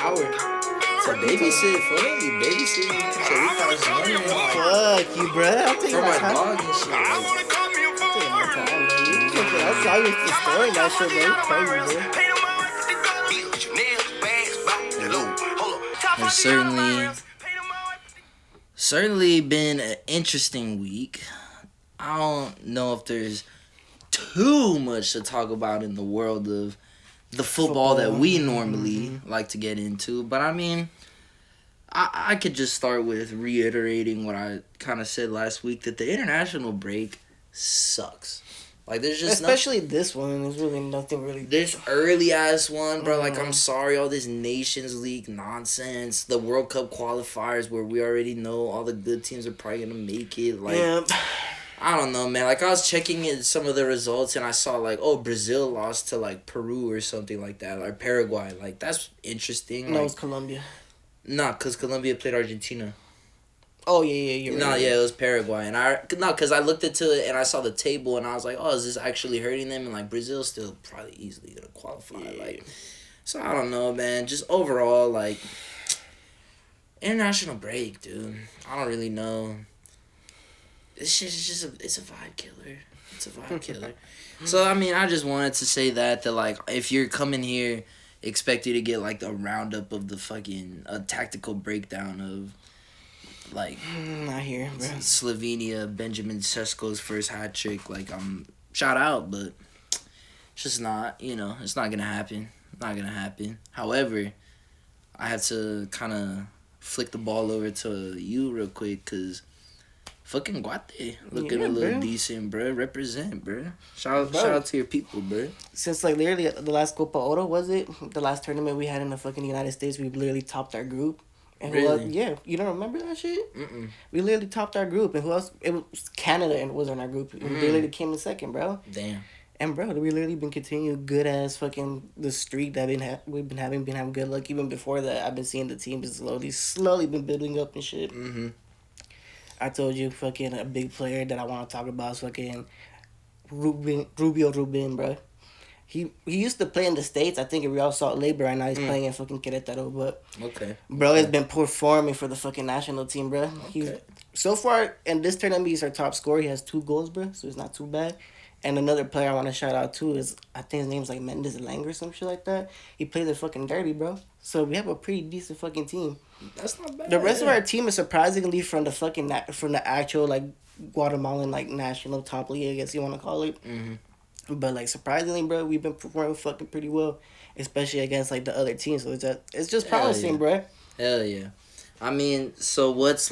hour to babysit for me. Babysitting $3,000 Fuck you, bro. I'll take for my my time. dog and shit. Like, I'll take my time, G. I saw you storing that shit, bro. You crazy, bro. it's certainly been an interesting week. I don't know if there's too much to talk about in the world of the football that we normally like to get into, but I mean, I could just start with reiterating what I kind of said last week, that the international break sucks. Like, there's just especially this one. There's really nothing really. This early ass one, bro. Like, I'm sorry, all this Nations League nonsense, the World Cup qualifiers where we already know all the good teams are probably gonna make it. Like, I don't know, man. Like, I was checking in some of the results and I saw, like, oh, Brazil lost to, like, Peru or something like that, or Paraguay. Like, that's interesting. No, like, it's Colombia. Nah, because Colombia played Argentina. Oh, yeah, you're right. Yeah, it was Paraguay. And because I looked into it and I saw the table and I was like, oh, is this actually hurting them? And, like, Brazil's still probably easily going to qualify. Yeah. Like, so I don't know, man. Just overall, like, international break, dude. I don't really know. This shit is just it's a vibe killer. It's a vibe killer. So, I mean, I just wanted to say that, like, if you're coming here, expect you to get, like, the roundup of the fucking tactical breakdown of, like, not here, bro. Slovenia, Benjamin Sesko's first hat trick. Like, shout out, but it's just not, it's not gonna happen. Not gonna happen. However, I have to kind of flick the ball over to you real quick, cause fucking Guate looking a little decent, bro. Represent, bro. Shout out to your people, bro. Since, like, literally the last Copa Oro, was it? The last tournament we had in the fucking United States, we literally topped our group. And really? Yeah, you don't remember that shit? We literally topped our group, and who else? It was Canada, and was in our group. We literally came in second, bro. Damn. And bro, we literally been continuing good ass fucking the streak that we've been having good luck. Even before that, I've been seeing the team is slowly been building up and shit. I told you, fucking a big player that I want to talk about is fucking Rubio Rubin, bro. He used to play in the States. I think in Real Salt Lake, right now he's playing in fucking Querétaro. But bro has been performing for the fucking national team, bro. He's so far in this tournament, he's our top scorer. He has 2 goals, bro, so it's not too bad. And another player I want to shout out too is, I think his name's like Mendes Lang or some shit like that. He plays the fucking derby, bro. So we have a pretty decent fucking team. That's not bad. The rest of our team is surprisingly from the actual like Guatemalan like national top league, I guess you want to call it. But, like, surprisingly, bro, we've been performing fucking pretty well, especially against, like, the other teams. So it's just promising, bro. Hell yeah. I mean, so what's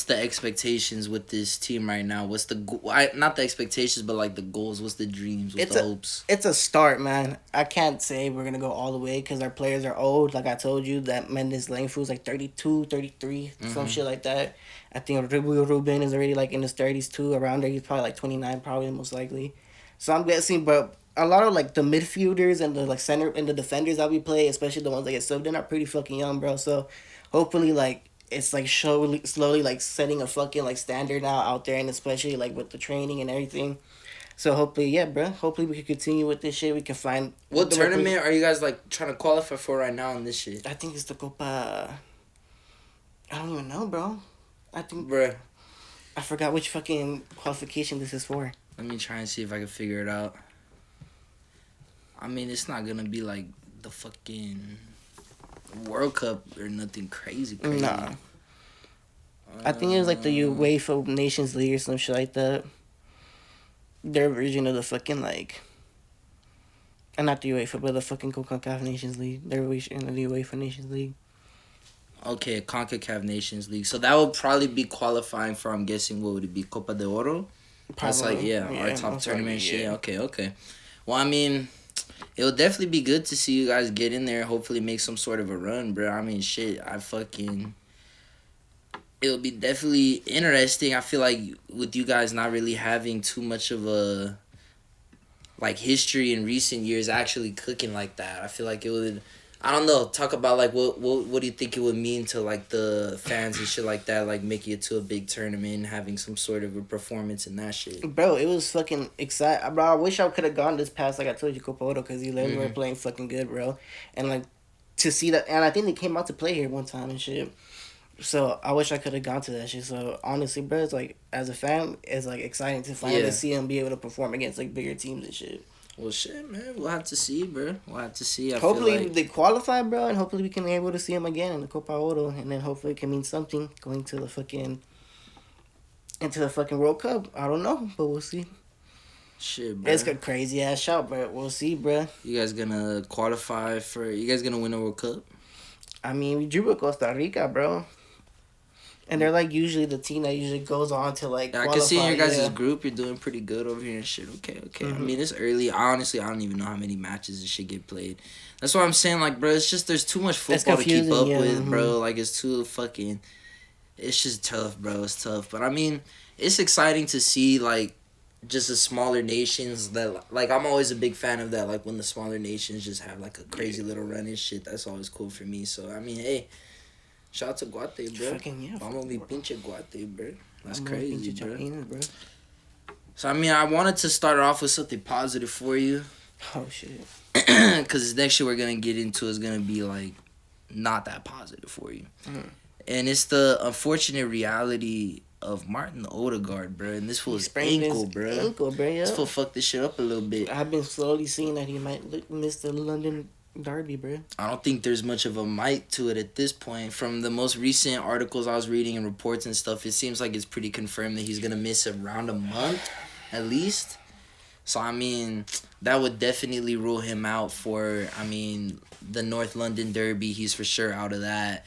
the expectations with this team right now? What's not the expectations, but, like, the goals? What's the dreams? What's the hopes? It's a start, man. I can't say we're going to go all the way because our players are old. Like I told you, that Mendes Langfu is, like, 32, 33, some shit like that. I think Rubio Rubin is already, like, in his 30s, too. Around there, he's probably, like, 29, probably, most likely. So I'm guessing, but a lot of, like, the midfielders and the, like, center and the defenders that we play, especially the ones that get subbed in, are pretty fucking young, bro. So hopefully, like, it's, like, slowly, like, setting a fucking, like, standard now out there, and especially, like, with the training and everything. So hopefully, yeah, bro. Hopefully we can continue with this shit. We can find... What tournament are you guys, like, trying to qualify for right now in this shit? I think it's the Copa... I don't even know, bro. I think... Bruh. I forgot which fucking qualification this is for. Let me try and see if I can figure it out. I mean, it's not gonna be like the fucking World Cup or nothing crazy. Nah. I think it was like the UEFA Nations League or some shit like that. Their version of the fucking, like... not the UEFA, but the fucking CONCACAF Nations League. Their version of the UEFA Nations League. Okay, CONCACAF Nations League. So that would probably be qualifying for, I'm guessing, what would it be? Copa de Oro? That's like, our top tournament shit. Yeah. Okay. Well, I mean, it will definitely be good to see you guys get in there. Hopefully make some sort of a run, bro. I mean, shit, it'll be definitely interesting. I feel like with you guys not really having too much of a, like, history in recent years actually cooking like that, I feel like it would... I don't know. Talk about, like, what do you think it would mean to, like, the fans and shit like that, like, making it to a big tournament and having some sort of a performance in that shit? Bro, it was fucking exciting. Bro, I wish I could have gone this past, like I told you, Copa Oro, because you literally were playing fucking good, bro. And, like, to see that, and I think they came out to play here one time and shit. So I wish I could have gone to that shit. So honestly, bro, it's like as a fan, it's like exciting to finally see him be able to perform against like bigger teams and shit. Well, shit, man, we'll have to see, bro. We'll have to see. Hopefully they qualify, bro, and hopefully we can be able to see him again in the Copa Oro, and then hopefully it can mean something going to the fucking World Cup. I don't know, but we'll see. Shit, bro. It's a crazy ass shot, bro. We'll see, bro. You guys gonna qualify for? You guys gonna win a World Cup? I mean, we drew with Costa Rica, bro. And they're like usually the team that usually goes on to like. I can see in your guys' group you're doing pretty good over here and shit. Okay. Mm-hmm. I mean, it's early. Honestly, I don't even know how many matches this shit get played. That's why I'm saying, like, bro, it's just there's too much football to keep up with, bro. Like, it's too fucking. It's just tough, bro. It's tough, but I mean, it's exciting to see like just the smaller nations that like I'm always a big fan of that. Like when the smaller nations just have like a crazy little run and shit. That's always cool for me. So I mean, hey. Shout out to Guate, bro. Fucking yeah. Vamos mi pinche Guate, bro. That's crazy, bro. Bro. So, I mean, I wanted to start off with something positive for you. Oh, shit. Because the next shit we're going to get into is going to be, like, not that positive for you. Mm. And it's the unfortunate reality of Martin Odegaard, bro. And this fool's ankle, bro. Ankle, bro, yeah. This fool fucked this shit up a little bit. I've been slowly seeing that he might miss the London Derby, bro. I don't think there's much of a might to it at this point. From the most recent articles I was reading and reports and stuff, it seems like it's pretty confirmed that he's going to miss around a month at least. So, I mean, that would definitely rule him out for, I mean, the North London Derby. He's for sure out of that.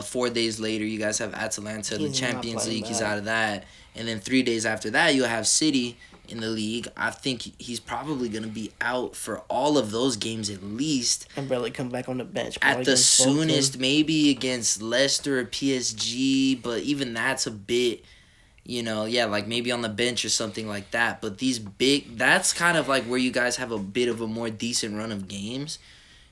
4 days later, you guys have Atalanta in the Champions League. He's out of that. And then 3 days after that, you'll have City in the league. I think he's probably going to be out for all of those games at least. And barely come back on the bench. At the soonest, maybe against Leicester or PSG, but even that's a bit, you know, yeah, like maybe on the bench or something like that. But these that's kind of like where you guys have a bit of a more decent run of games.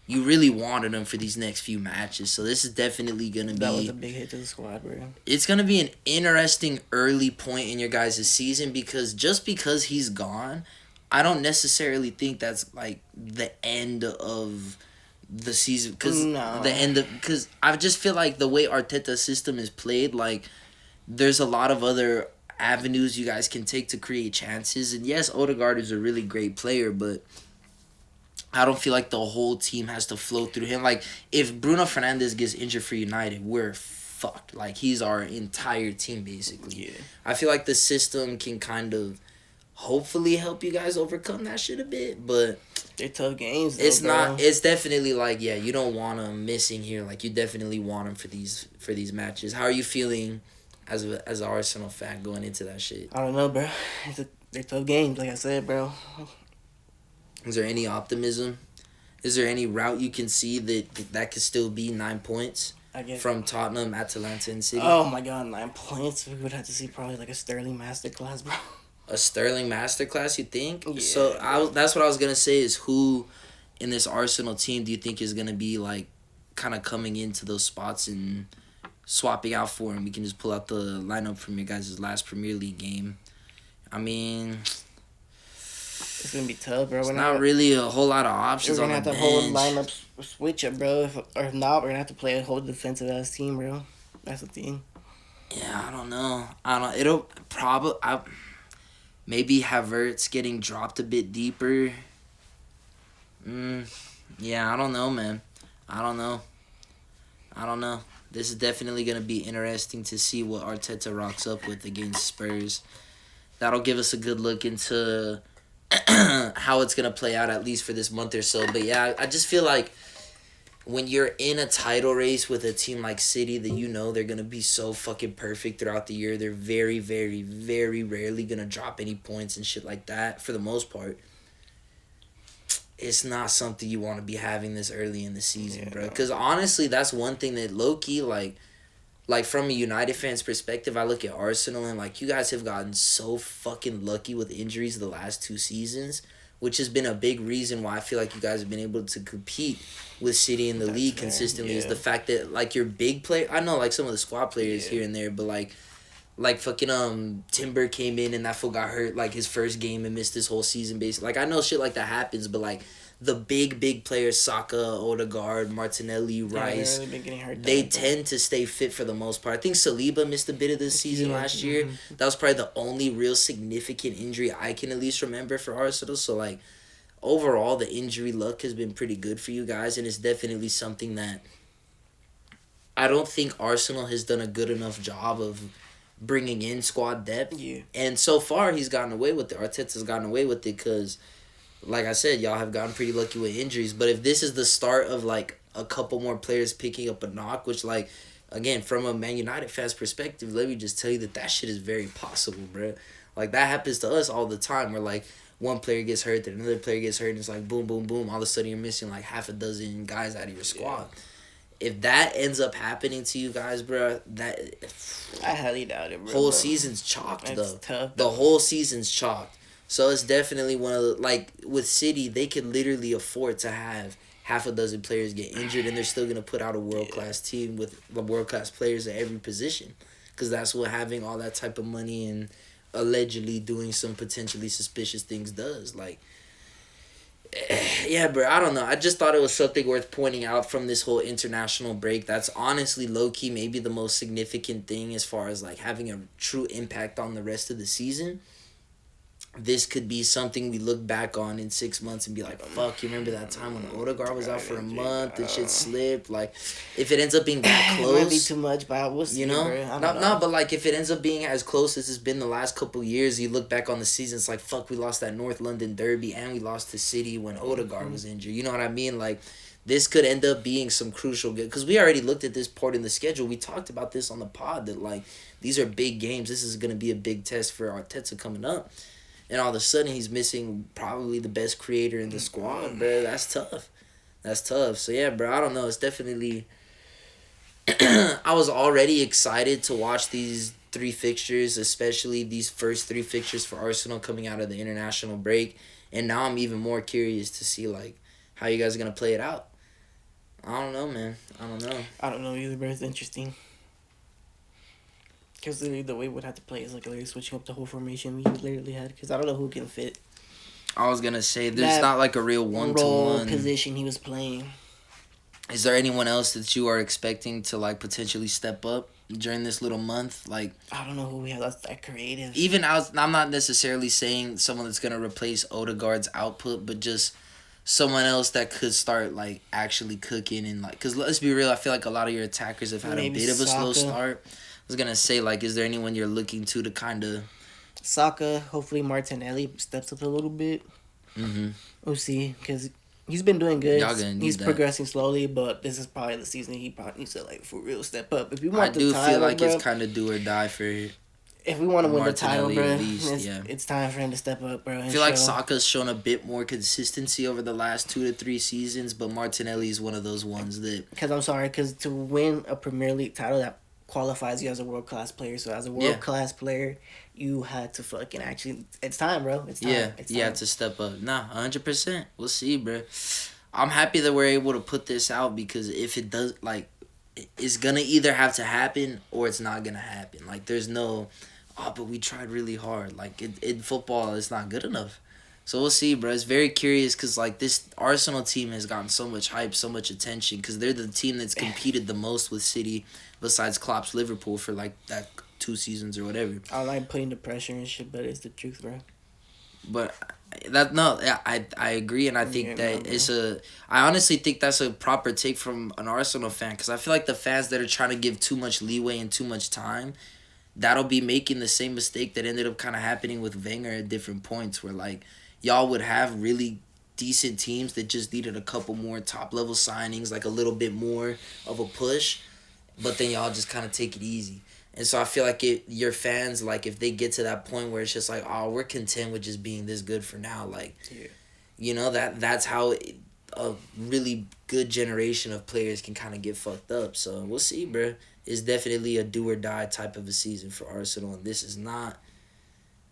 You really wanted him for these next few matches, so this is definitely going to be... That was a big hit to the squad, bro. It's going to be an interesting early point in your guys' season because just because he's gone, I don't necessarily think that's, like, the end of the season. Because I just feel like the way Arteta's system is played, like, there's a lot of other avenues you guys can take to create chances. And yes, Odegaard is a really great player, but... I don't feel like the whole team has to flow through him. Like, if Bruno Fernandes gets injured for United, we're fucked. Like, he's our entire team, basically. Yeah. I feel like the system can kind of hopefully help you guys overcome that shit a bit, but... They're tough games, though, It's definitely like, yeah, you don't want him missing here. Like, you definitely want him for these matches. How are you feeling as an Arsenal fan going into that shit? I don't know, bro. They're tough games, like I said, bro. Is there any optimism? Is there any route you can see that could still be 9 points from Tottenham, Atalanta, and City? Oh my God, 9 points. We would have to see probably like a Sterling masterclass, bro. A Sterling masterclass, you think? Yeah. So that's what I was gonna say. Is who in this Arsenal team do you think is gonna be like kind of coming into those spots and swapping out for him? We can just pull out the lineup from your guys' last Premier League game. I mean. It's going to be tough, bro. It's not really a whole lot of options on the bench. We're going to have to hold lineup switch up, bro. If not, we're going to have to play a whole defensive-ass team, bro. That's the thing. Yeah, I don't know. It'll probably... Maybe Havertz getting dropped a bit deeper. Yeah, I don't know, man. I don't know. This is definitely going to be interesting to see what Arteta rocks up with against Spurs. That'll give us a good look into... how it's going to play out at least for this month or so. But yeah, I just feel like when you're in a title race with a team like City that you know they're going to be so fucking perfect throughout the year, they're very, very, very rarely going to drop any points and shit like that for the most part. It's not something you want to be having this early in the season, bro. Because honestly, that's one thing that low-key, like from a United fan's perspective, I look at Arsenal and like you guys have gotten so fucking lucky with injuries the last 2 seasons, which has been a big reason why I feel like you guys have been able to compete with City in the league consistently. Is the fact that like your big player, I know like some of the squad players here and there, but like Like fucking Timber came in and that fool got hurt like his first game and missed his whole season basically. Like I know shit like that happens, but like the big players, Saka, Odegaard, Martinelli, Rice, really been getting hurt. They tend to stay fit for the most part. I think Saliba missed a bit of the season last year. That was probably the only real significant injury I can at least remember for Arsenal. So like overall the injury luck has been pretty good for you guys, and it's definitely something that I don't think Arsenal has done a good enough job of bringing in squad depth. Yeah. And so far, he's gotten away with it. Arteta's gotten away with it because, like I said, y'all have gotten pretty lucky with injuries. But if this is the start of, like, a couple more players picking up a knock, which, like, again, from a Man United fan's perspective, let me just tell you that shit is very possible, bro. Like, that happens to us all the time where, like, one player gets hurt, then another player gets hurt, and it's like boom, boom, boom. All of a sudden, you're missing, like, half a dozen guys out of your squad. Yeah. If that ends up happening to you guys, bro, I highly doubt it, bro. Whole season's chalked, though. Tough. The whole season's chalked. So it's definitely one of the, like, with City, they could literally afford to have half a dozen players get injured, and they're still going to put out a world-class team with the world-class players at every position. Because that's what having all that type of money and allegedly doing some potentially suspicious things does. Like, yeah, bro, I don't know. I just thought it was something worth pointing out from this whole international break. That's honestly low-key maybe the most significant thing as far as, like, having a true impact on the rest of the season. This could be something we look back on in 6 months and be like, fuck, you remember that time when Odegaard was out for a month and shit slipped? Like, if it ends up being that close. It might be too much, but we'll see, bro. I don't know. But, like, if it ends up being as close as it's been the last couple of years, you look back on the season, it's like, fuck, we lost that North London derby and we lost to City when Odegaard was injured. You know what I mean? Like, this could end up being some crucial good. Because we already looked at this part in the schedule. We talked about this on the pod that, like, these are big games. This is going to be a big test for Arteta coming up. And all of a sudden, he's missing probably the best creator in the squad, bro. That's tough. That's tough. So, yeah, bro, I don't know. It's definitely... I was already excited to watch these 3 fixtures, especially these first 3 fixtures for Arsenal coming out of the international break. And now I'm even more curious to see, like, how you guys are going to play it out. I don't know, man. I don't know. I don't know either, but it's interesting. Because literally the way we'd have to play is like literally switching up the whole formation we literally had. Because I don't know who can fit. I was going to say, there's not like a real one-to-one position he was playing. Is there anyone else that you are expecting to like potentially step up during this little month? Like, I don't know who we have that's that creative. Even I'm not necessarily saying someone that's going to replace Odegaard's output, but just someone else that could start like actually cooking and like, because let's be real, I feel like a lot of your attackers have had maybe a bit of a slow start. I was gonna say, like, is there anyone you're looking to kind of... Saka, hopefully Martinelli steps up a little bit. Mm-hmm. We'll see, because he's been doing good. He's that. Progressing slowly, but this is probably the season he probably needs to, like, for real step up. If we want I do feel like it's kind of do or die for... If we want to win the title, bro, least, it's time for him to step up, bro. I feel like Saka's shown a bit more consistency over the last 2 to 3 seasons, but Martinelli is one of those ones that... Because to win a Premier League title, that qualifies you as a world-class player. So as a world-class player, you had to fucking actually... It's time, bro. It's time. Yeah, you have to step up. Nah, 100%. We'll see, bro. I'm happy that we're able to put this out because if it does, like, it's going to either have to happen or it's not going to happen. Like, there's no... Oh, but we tried really hard. Like, in football, it's not good enough. So we'll see, bro. It's very curious because, like, this Arsenal team has gotten so much hype, so much attention because they're the team that's competed the most with City besides Klopp's Liverpool for, like, that 2 seasons or whatever. I like putting the pressure and shit, but it's the truth, bro. But I agree, and I think I honestly think that's a proper take from an Arsenal fan because I feel like the fans that are trying to give too much leeway and too much time, that'll be making the same mistake that ended up kind of happening with Wenger at different points where, like, y'all would have really decent teams that just needed a couple more top-level signings, like a little bit more of a push, but then y'all just kind of take it easy. And so I feel like your fans, like, if they get to that point where it's just like, oh, we're content with just being this good for now, like, you know, that's how a really good generation of players can kind of get fucked up. So we'll see, bro. It's definitely a do-or-die type of a season for Arsenal, and this is not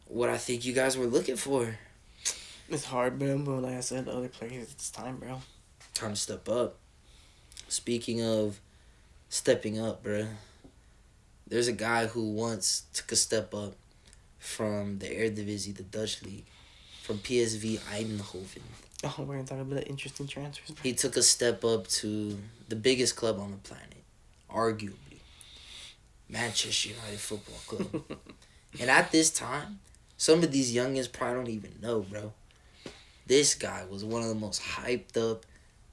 what I think you guys were looking for. It's hard, bro, but like I said, the other players, it's time, bro. Time to step up. Speaking of stepping up, bro, There's a guy who once took a step up from the Eredivisie, the Dutch league, from PSV Eindhoven. Oh, we're gonna talk about interesting transfers. He took a step up to the biggest club on the planet, arguably, Manchester United Football Club. And at this time, some of these youngins probably don't even know, bro. This guy was one of the most hyped up.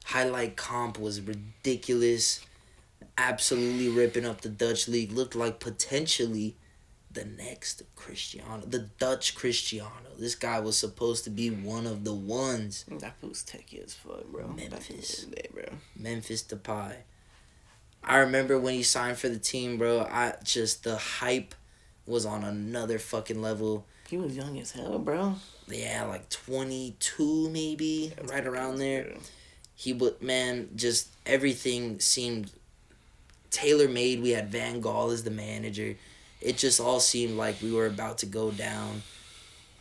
Highlight comp was ridiculous. Absolutely ripping up the Dutch league. Looked like potentially the next Cristiano. The Dutch Cristiano. This guy was supposed to be one of the ones. That fool's techie as fuck, bro. Memphis. Day, bro. Memphis Depay. I remember when he signed for the team, bro. The hype was on another fucking level. He was young as hell, bro. Yeah, like 22 maybe, right around there. He would, man, just everything seemed tailor-made. We had Van Gaal as the manager. It just all seemed like we were about to go down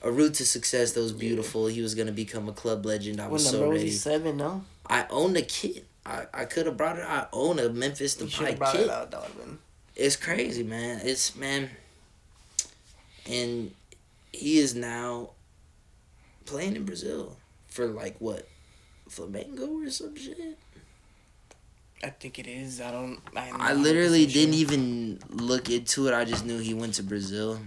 a route to success that was beautiful. He was going to become a club legend. I was so ready. Was he 7, no? I owned a kit. I could have brought it. I own a Memphis Depay kit. It out, dog, man. It's crazy, man. And he is now playing in Brazil for like what, Flamengo or some shit. I think it is. I literally didn't even look into it. I just knew he went to Brazil.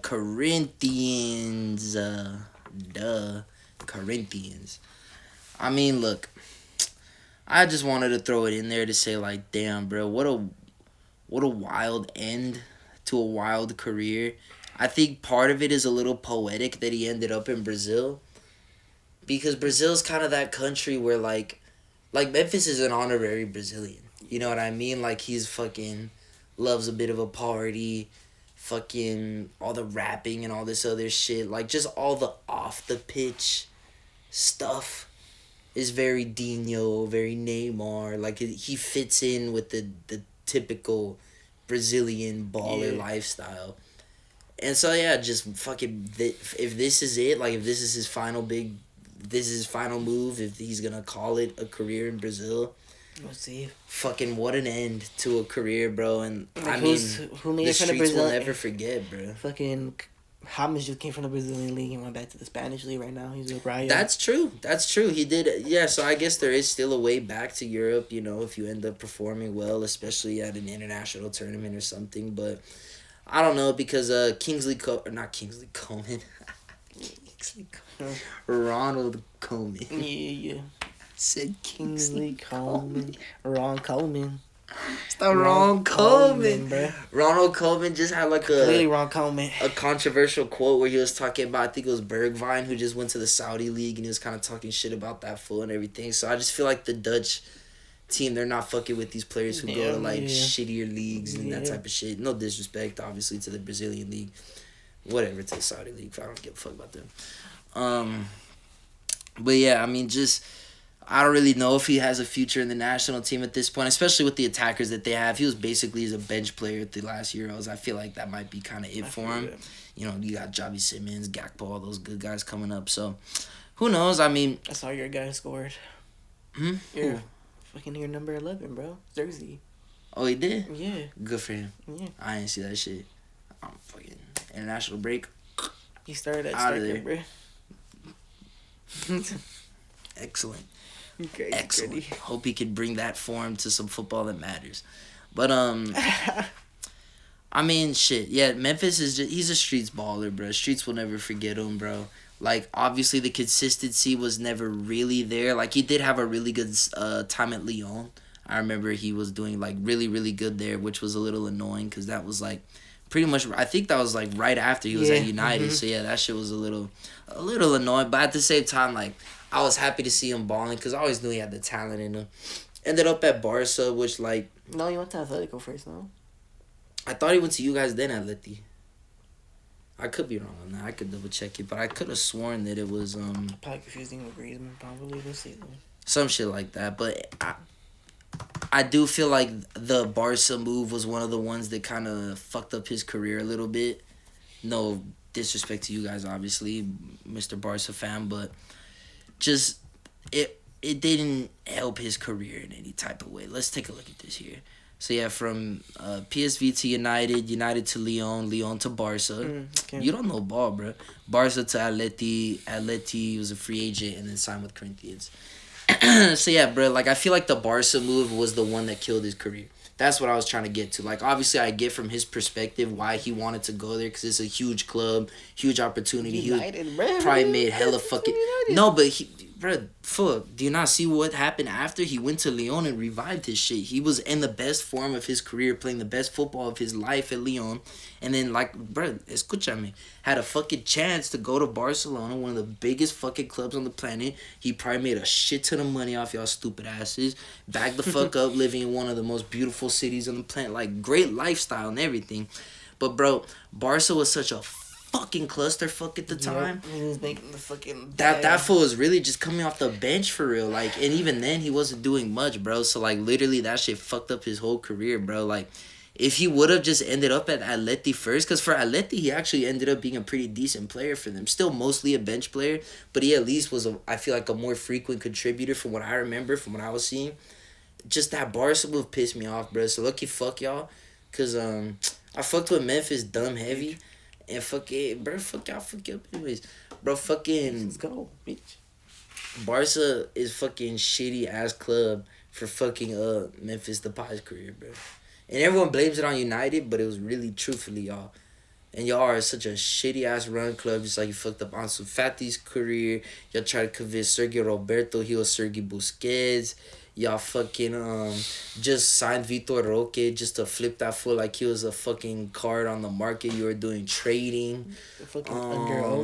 Corinthians. Corinthians. I mean, look. I just wanted to throw it in there to say, like, damn, bro, what a wild end to a wild career. I think part of it is a little poetic that he ended up in Brazil. Because Brazil's kind of that country where, like Memphis is an honorary Brazilian. You know what I mean? Like, he's fucking loves a bit of a party. Fucking all the rapping and all this other shit. Like, just all the off-the-pitch stuff is very Dinho, very Neymar. Like, he fits in with the typical Brazilian baller lifestyle. And so, yeah, just fucking, if this is it, like, if this is his final move, if he's gonna call it a career in Brazil, we'll see. Fucking what an end to a career, bro. And like, who made the it from the streets will Brazil? never forget, bro. Fucking James just came from the Brazilian league and went back to the Spanish league right now. He's with Rayo. That's true. He did. Yeah, so I guess there is still a way back to Europe, you know, if you end up performing well, especially at an international tournament or something. But I don't know, because Ronald Koeman. Yeah. Said Kingsley Coleman. Ron Coleman. It's the Ron Coleman, bro. Ronald Koeman just had like Ron Coleman. a controversial quote where he was talking about, I think it was Bergwijn, who just went to the Saudi league, and he was kind of talking shit about that fool and everything. So I just feel like the Dutch team, they're not fucking with these players who go to like shittier leagues and that type of shit. No disrespect, obviously, to the Brazilian league, whatever, to the Saudi league. I don't give a fuck about them. But yeah, I mean, just, I don't really know if he has a future in the national team at this point, especially with the attackers that they have. He was basically as a bench player at the last Euros. I feel like that might be kind of it for him. You know, you got Javi Simmons, Gakpo, all those good guys coming up. So, who knows? I mean, I saw your guy scored. Fucking your number 11, bro. Jersey. Oh, he did? Yeah. Good for him. Yeah. I didn't see that shit. I'm fucking international break. He started at striker, bro. Excellent. Crazy, Excellent. Crazy. Hope he can bring that form to some football that matters. But I mean, shit. Yeah, Memphis is he's a streets baller, bro. Streets will never forget him, bro. Like, obviously the consistency was never really there. Like, he did have a really good time at Lyon. I remember he was doing like really, really good there, which was a little annoying because that was like pretty much, I think that was like right after he was at United. Mm-hmm. So yeah, that shit was a little annoying. But at the same time, like, I was happy to see him balling because I always knew he had the talent in him. Ended up at Barca, which like... No, he went to Atletico first, no? I thought he went to you guys then, Atleti. I could be wrong on that. I could double check it, but I could have sworn that it was... Probably confusing with Griezmann, probably. We'll see. Some shit like that, but I do feel like the Barca move was one of the ones that kind of fucked up his career a little bit. No disrespect to you guys, obviously, Mr. Barca fan, but just it didn't help his career in any type of way. Let's take a look at this here. So yeah, from PSV to United, United to Lyon, Lyon to Barca. Okay. You don't know ball, bro. Barca to Atleti, Atleti was a free agent and then signed with Corinthians. So yeah, bro, like I feel like the Barca move was the one that killed his career. That's what I was trying to get to. Like obviously I get from his perspective why he wanted to go there because it's a huge club, huge opportunity. United, He bro. probably made hella fucking... No, but he... Bro, fuck, do you not see what happened after? He went to Lyon and revived his shit. He was in the best form of his career, playing the best football of his life at Lyon. And then, like, bro, escúchame, had a fucking chance to go to Barcelona, one of the biggest fucking clubs on the planet. He probably made a shit ton of money off y'all stupid asses. Back the fuck up, living in one of the most beautiful cities on the planet. Like, great lifestyle and everything. But, bro, Barca was such a fucking clusterfuck at the time. He was making the fucking that fool was really just coming off the bench for real. Like, and even then he wasn't doing much, bro. So like literally that shit fucked up his whole career, bro. Like if he would have just ended up at Atleti first, because for Atleti he actually ended up being a pretty decent player for them. Still mostly a bench player, but he at least was I feel like a more frequent contributor from what I remember, from what I was seeing. Just that Barca move pissed me off, bro. So lucky fuck y'all, cause I fucked with Memphis dumb heavy. And fuck it, bro, fuck y'all, fuck you up anyways. Bro, fucking... Let's go, bitch. Barca is fucking shitty ass club for fucking Memphis Depay's career, bro. And everyone blames it on United, but it was really truthfully y'all. And y'all are such a shitty ass run club, just like you fucked up Ansu Fati's career. Y'all tried to convince Sergio Roberto he was Sergi Busquets. Y'all fucking just signed Vitor Roque just to flip that fool like he was a fucking card on the market. You were doing trading.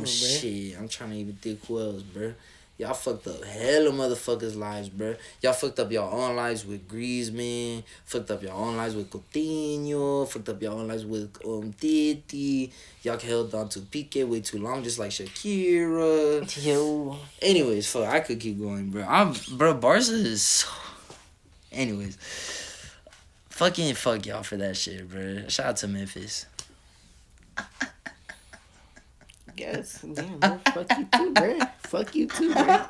Shit, I'm trying to even think who else, bro. Y'all fucked up hella motherfuckers' lives, bro. Y'all fucked up y'all own lives with Griezmann. Fucked up y'all own lives with Coutinho. Fucked up y'all own lives with Titi. Y'all held on to Piqué way too long, just like Shakira. Yo. Anyways, fuck, I could keep going, bro. Barca is so... Anyways. Fucking fuck y'all for that shit, bro. Shout out to Memphis. Yes, damn, bro. Fuck you too, bro. Fuck you too, bro.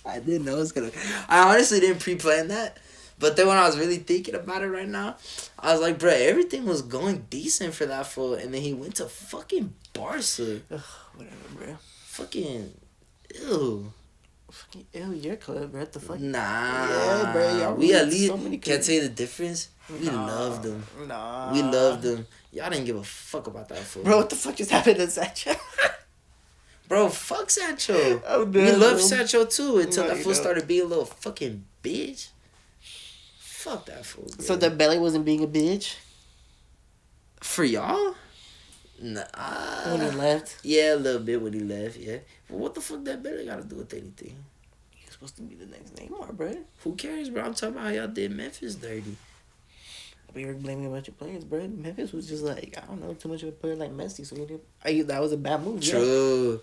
I didn't know it was gonna... I honestly didn't pre-plan that. But then when I was really thinking about it right now, I was like, bro, everything was going decent for that fool. And then he went to fucking Barca. Ugh, whatever, bro. Fucking... Ew. Fucking ew, your club, bro. What the fuck? Nah. Yeah, bro. Y'all We at least... so many Can't tell you the difference. We loved them. Nah. We loved them. Y'all didn't give a fuck about that fool. Bro, what the fuck just happened to Sancho? Bro, fuck Sancho. Oh, we damn, loved bro. Sancho too until No, that you fool don't. started being a little fucking bitch. Fuck that fool, bro. So the belly wasn't being a bitch For y'all? Nah. when he left? Yeah, a little bit when he left, yeah. But what the fuck that better got to do with anything? He was supposed to be the next Neymar, bro. Who cares, bro? I'm talking about how y'all did Memphis dirty. We were blaming a bunch of players, bro. Memphis was just like, I don't know, too much of a player like Messi, so that was a bad move. Yeah. True.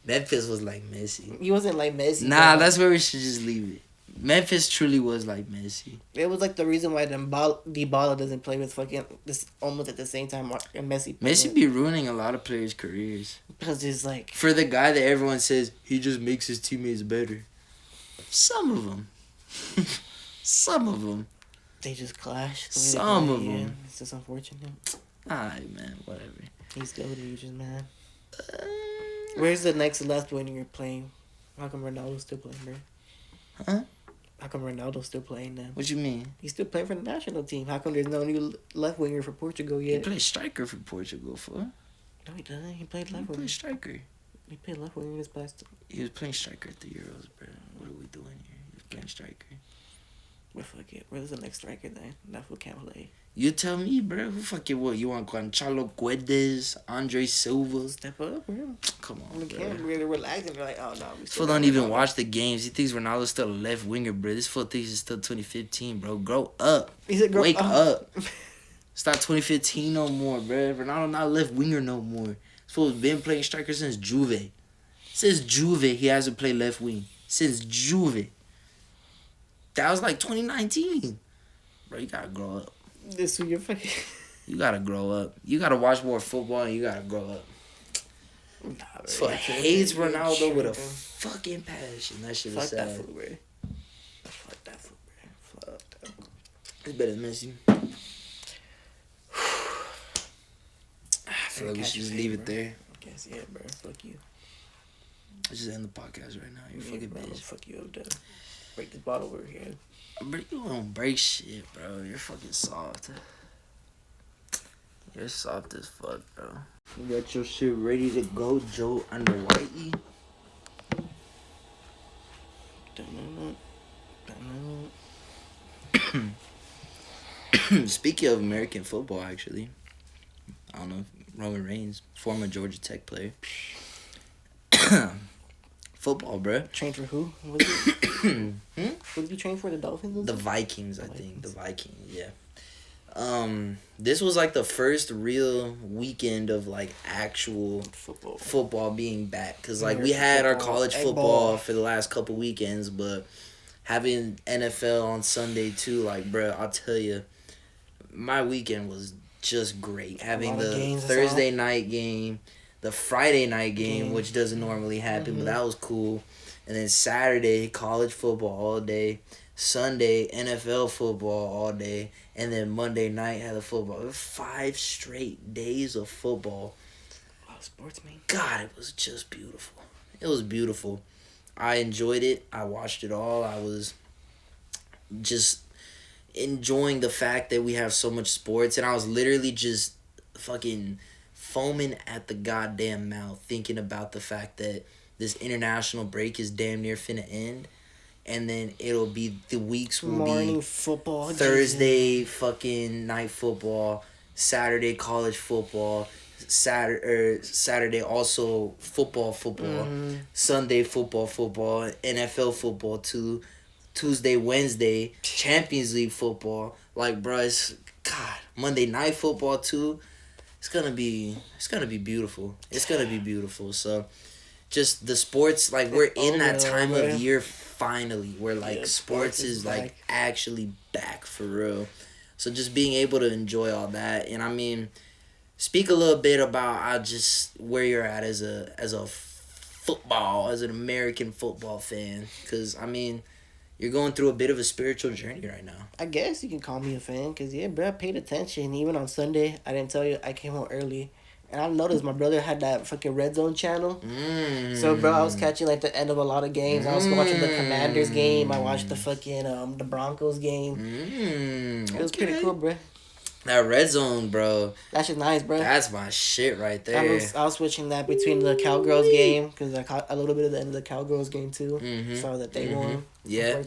Memphis was like Messi. He wasn't like Messi. Nah, bro. that's where we should just leave it. Memphis truly was like Messi. It was like the reason why Dybala doesn't play with fucking this almost at the same time and Messi. Messi be ruining a lot of players' careers. Because it's like... For the guy that everyone says, he just makes his teammates better. Some of them. Some of them. They just clash. Some of them. It's just unfortunate. Alright, man. Whatever. He's goated, you just man. Where's the next left winger you're playing? How come Ronaldo's still playing, bro? Huh? How come Ronaldo's still playing now? What you mean? He's still playing for the national team. How come there's no new left winger for Portugal He yet? played striker for Portugal, for. No, he doesn't. He played He left winger. played striker. He played left winger this past... He was playing striker at the Euros, bro. What are we doing here? He was playing striker. But fuck it. Where's the next striker then? That fool can't play. You tell me, bro. Who fucking what? You want Gonçalo Guedes, Andre Silva? Step up, bro. Come on, We bro. can't really relax and be like, oh no. This fool don't even watch the games. He thinks Ronaldo's still a left winger, bro. This fool thinks it's still 2015, bro. Grow up. He said, Wake up. It's not 2015 no more, bro. Ronaldo not left winger no more. This fool's been playing striker since Juve. Since Juve, he hasn't played left wing. Since Juve. That was like 2019. Bro, you gotta grow up. This was your fucking... You gotta grow up. You gotta watch more football and you gotta grow up. Nah, So hates Ronaldo with a fucking passion. That shit is Fuck that sad. fool, bro. Fuck that foot, bro. Fuck that. It's better than Messi. I feel like we should just leave it there. I guess, yeah, bro. Fuck you. Let's just end the podcast right now. You fucking bro, bitch. Fuck you up, though. Break this bottle over here. Bro, you don't break shit, bro. You're fucking soft. You're soft as fuck, bro. You got your shit ready to go, Joe under Whitey? Speaking of American football, actually, I don't know, Roman Reigns, former Georgia Tech player. Football, bruh. Trained for who? What was it? What did you train for? The Dolphins? The Vikings, I think. The Vikings, yeah. This was like the first real weekend of like actual football being back. Cause like we had our college football for the last couple weekends, but having NFL on Sunday too, like, bruh, I'll tell you, my weekend was just great. Having the Thursday night game, the Friday night game, which doesn't normally happen, but that was cool. And then Saturday, college football all day. Sunday, NFL football all day. And then Monday night, had the football. 5 straight days of football. Wow, sports, man. God, it was just beautiful. It was beautiful. I enjoyed it. I watched it all. I was just enjoying the fact that we have so much sports. And I was literally just fucking foaming at the goddamn mouth thinking about the fact that this international break is damn near finna end. And then it'll be, the weeks will Morning be football, Thursday fucking night football, Saturday college football, Saturday also football, Sunday football, NFL football too, Tuesday, Wednesday, Champions League football. Like, bro, it's, God, Monday night football too. It's gonna be beautiful. It's gonna be beautiful. So, just the sports, like, we're in that time of year finally where like sports is like actually back for real. So just being able to enjoy all that, and I mean, speak a little bit about just where you're at as a football, as an American football fan, because I mean, you're going through a bit of a spiritual journey right now. I guess you can call me a fan, because, yeah, bro, I paid attention. Even on Sunday, I didn't tell you, I came home early. And I noticed my brother had that fucking Red Zone channel. So, bro, I was catching, like, the end of a lot of games. I was watching the Commanders game. I watched the fucking, the Broncos game. It was pretty cool, bro. That Red Zone, bro. That shit's nice, bro. That's my shit right there. I was switching that between the Cowgirls game, because I caught a little bit of the end of the Cowgirls game, too. Saw that they won. Yeah.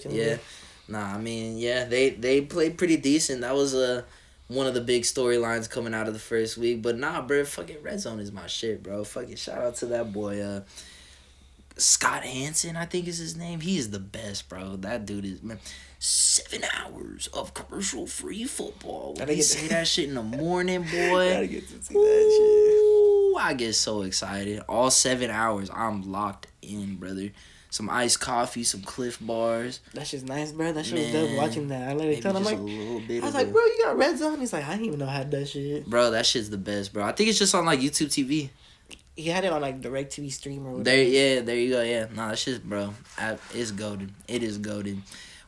Nah, I mean, yeah, they played pretty decent. That was one of the big storylines coming out of the first week. But nah, bro, fucking Red Zone is my shit, bro. Fucking shout out to that boy, Scott Hansen, I think is his name. He is the best, bro. That dude is, man. 7 hours of commercial-free football. When they say that shit in the morning, boy. Gotta get to see that shit. I get so excited. All 7 hours, I'm locked in, brother. Some iced coffee, some Cliff Bars. That shit's nice, bro. That shit was dope watching that. I literally told him, I was like, bro, you got Red Zone? He's like, I didn't even know I had that shit. Bro, that shit's the best, bro. I think it's just on, like, YouTube TV. He had it on, like, DirecTV stream or whatever. There you go, yeah. Nah, that shit's, bro, it's goated. It is goated.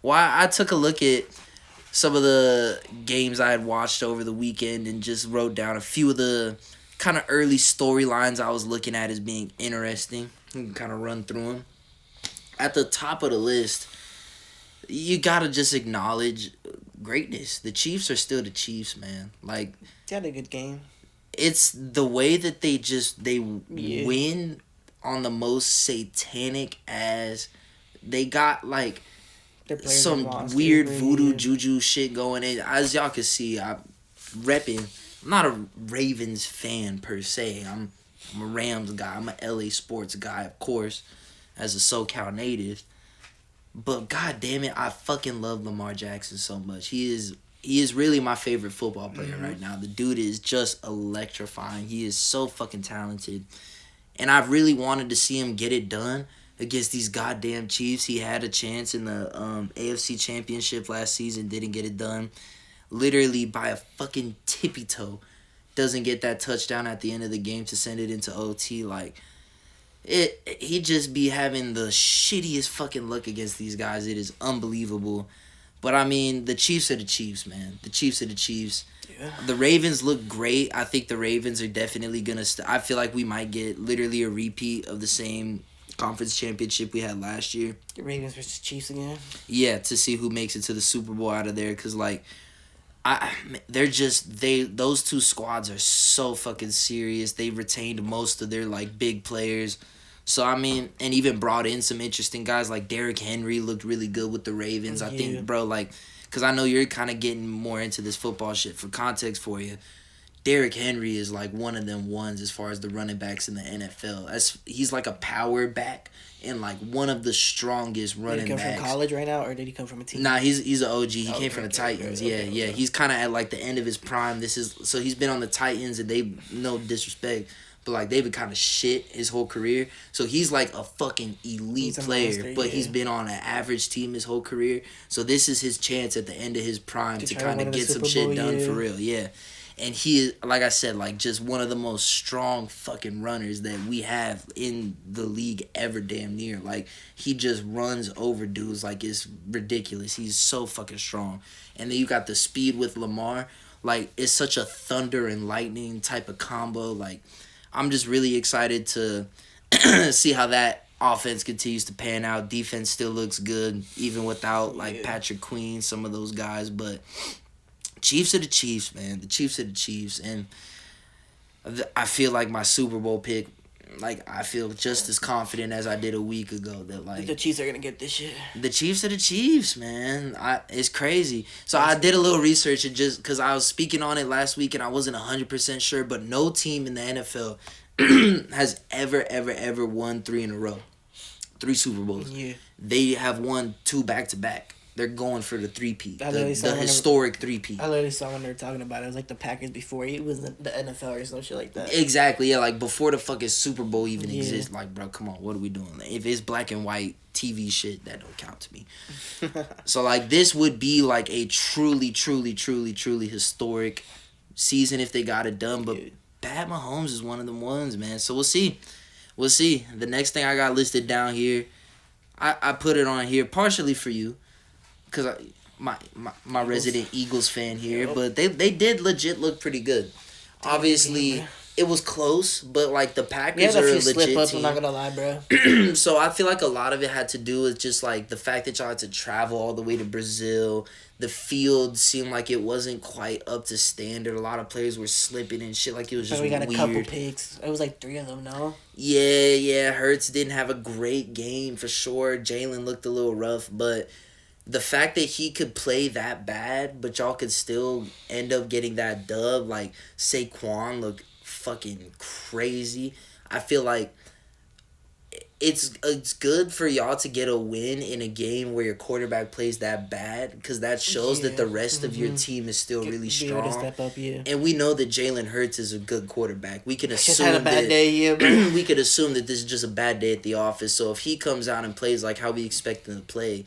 Well, I took a look at some of the games I had watched over the weekend and just wrote down a few of the kind of early storylines I was looking at as being interesting. You can kind of run through them. At the top of the list, you gotta just acknowledge greatness. The Chiefs are still the Chiefs, man. Like, they had a good game. It's the way that they win on the most satanic ass. They got like some weird voodoo juju shit going in. As y'all can see, I'm not a Ravens fan per se. I'm a Rams guy. I'm a LA sports guy, of course, as a SoCal native. But god damn it, I fucking love Lamar Jackson so much. He is really my favorite football player right now. The dude is just electrifying. He is so fucking talented. And I've really wanted to see him get it done against these goddamn Chiefs. He had a chance in the AFC Championship last season, didn't get it done. Literally by a fucking tippy toe. Doesn't get that touchdown at the end of the game to send it into OT. Like, he just be having the shittiest fucking luck against these guys. It is unbelievable. But I mean, the Chiefs are the Chiefs, man. The Chiefs are the Chiefs. Yeah. The Ravens look great. I think the Ravens are definitely gonna. I feel like we might get literally a repeat of the same conference championship we had last year. The Ravens versus Chiefs again. Yeah, to see who makes it to the Super Bowl out of there, because like, those two squads are so fucking serious. They retained most of their like big players. So, I mean, and even brought in some interesting guys like Derrick Henry looked really good with the Ravens. I think, bro, like, because I know you're kind of getting more into this football shit. For context for you, Derrick Henry is like one of them ones as far as the running backs in the NFL. He's like a power back and like one of the strongest running backs. Did he come from college right now, or did he come from a team? Nah, he's an OG. He came from the Titans. Okay. He's kind of at like the end of his prime. So he's been on the Titans, and they, no disrespect, but like they've been kind of shit his whole career. So he's like a fucking elite player, but he's been on an average team his whole career. So this is his chance at the end of his prime to kind of get some shit done for real. Yeah. And he is, like I said, like just one of the most strong fucking runners that we have in the league ever, damn near. Like, he just runs over dudes like it's ridiculous. He's so fucking strong. And then you got the speed with Lamar. Like, it's such a thunder and lightning type of combo. Like, I'm just really excited to see how that offense continues to pan out. Defense still looks good, even without, like, Patrick Queen, some of those guys. But Chiefs are the Chiefs, man. The Chiefs are the Chiefs. And I feel like my Super Bowl pick, like, I feel just as confident as I did a week ago that, like, the Chiefs are going to get this shit. The Chiefs are the Chiefs, man. It's crazy. So I did a little research, and just because I was speaking on it last week and I wasn't 100% sure, but no team in the NFL has ever won 3 in a row. 3 Super Bowls. Yeah. They have won 2 back-to-back. They're going for the three-peat, the historic three-peat. I literally saw when they were talking about it. It was like the Packers before it was the NFL or some shit like that. Exactly, yeah, like before the fucking Super Bowl even exists. Like, bro, come on, what are we doing? If it's black and white TV shit, that don't count to me. So, like, this would be like a truly historic season if they got it done. But Pat Mahomes is one of them ones, man. So we'll see. The next thing I got listed down here, I put it on here partially for you. Because my resident Eagles fan here, but they did legit look pretty good. Obviously, it was close, but like the Packers are a legit slip-ups, team. I'm not gonna lie, bro. So I feel like a lot of it had to do with just like the fact that y'all had to travel all the way to Brazil. The field seemed like it wasn't quite up to standard. A lot of players were slipping and shit. Like, it was just weird. We got a couple picks. It was like 3 of them, no? Yeah. Hurts didn't have a great game for sure. Jalen looked a little rough, but the fact that he could play that bad, but y'all could still end up getting that dub, like Saquon looked fucking crazy. I feel like it's good for y'all to get a win in a game where your quarterback plays that bad, because that shows that the rest of your team is still really strong. To step up, And we know that Jalen Hurts is a good quarterback. We can assume had a bad day, bro. We could assume that this is just a bad day at the office. So if he comes out and plays like how we expect him to play,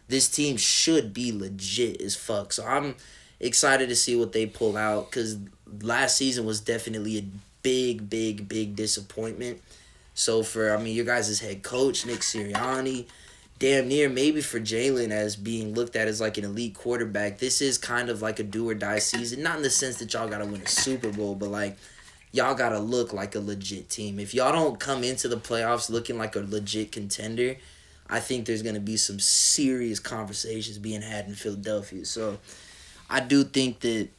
this team should be legit as fuck. So I'm excited to see what they pull out, because last season was definitely a big disappointment. So for, your guys' head coach, Nick Sirianni, damn near maybe for Jalen as being looked at as like an elite quarterback, this is kind of like a do-or-die season. Not in the sense that y'all got to win a Super Bowl, but like y'all got to look like a legit team. If y'all don't come into the playoffs looking like a legit contender, I think there's going to be some serious conversations being had in Philadelphia. So I do think that,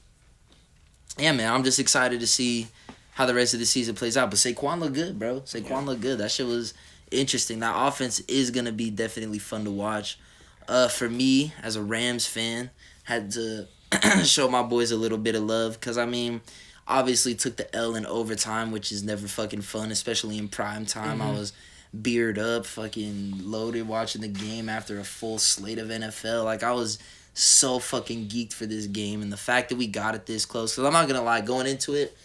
yeah, man, I'm just excited to see how the rest of the season plays out. But Saquon looked good, bro. Saquon looked good. That shit was interesting. That offense is going to be definitely fun to watch. For me, as a Rams fan, had to show my boys a little bit of love, because, obviously took the L in overtime, which is never fucking fun, especially in prime time. I was beard up, fucking loaded, watching the game after a full slate of NFL. Like, I was so fucking geeked for this game, and the fact that we got it this close, because I'm not gonna lie, going into it,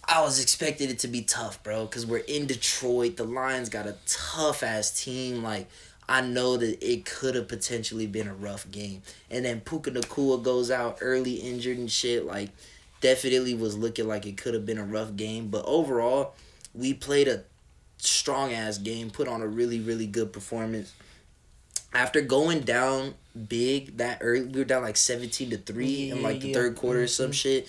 I was expecting it to be tough, bro, because we're in Detroit. The Lions got a tough-ass team. Like, I know that it could have potentially been a rough game. And then Puka Nacua goes out early, injured and shit. Like, definitely was looking like it could have been a rough game. But overall, we played a strong ass game, put on a really, really good performance. After going down big that early, we were down like 17-3 in like the third quarter or some shit.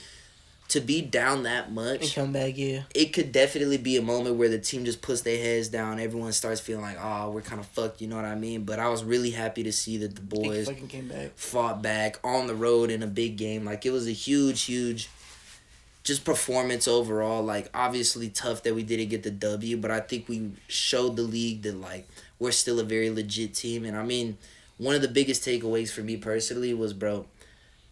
To be down that much and come back, it could definitely be a moment where the team just puts their heads down. Everyone starts feeling like, oh, we're kind of fucked, you know what I mean? But I was really happy to see that the boys fucking came back, fought back on the road in a big game. Like, it was a huge just performance overall. Like, obviously tough that we didn't get the W, but I think we showed the league that, like, we're still a very legit team. And I mean, one of the biggest takeaways for me personally was, bro,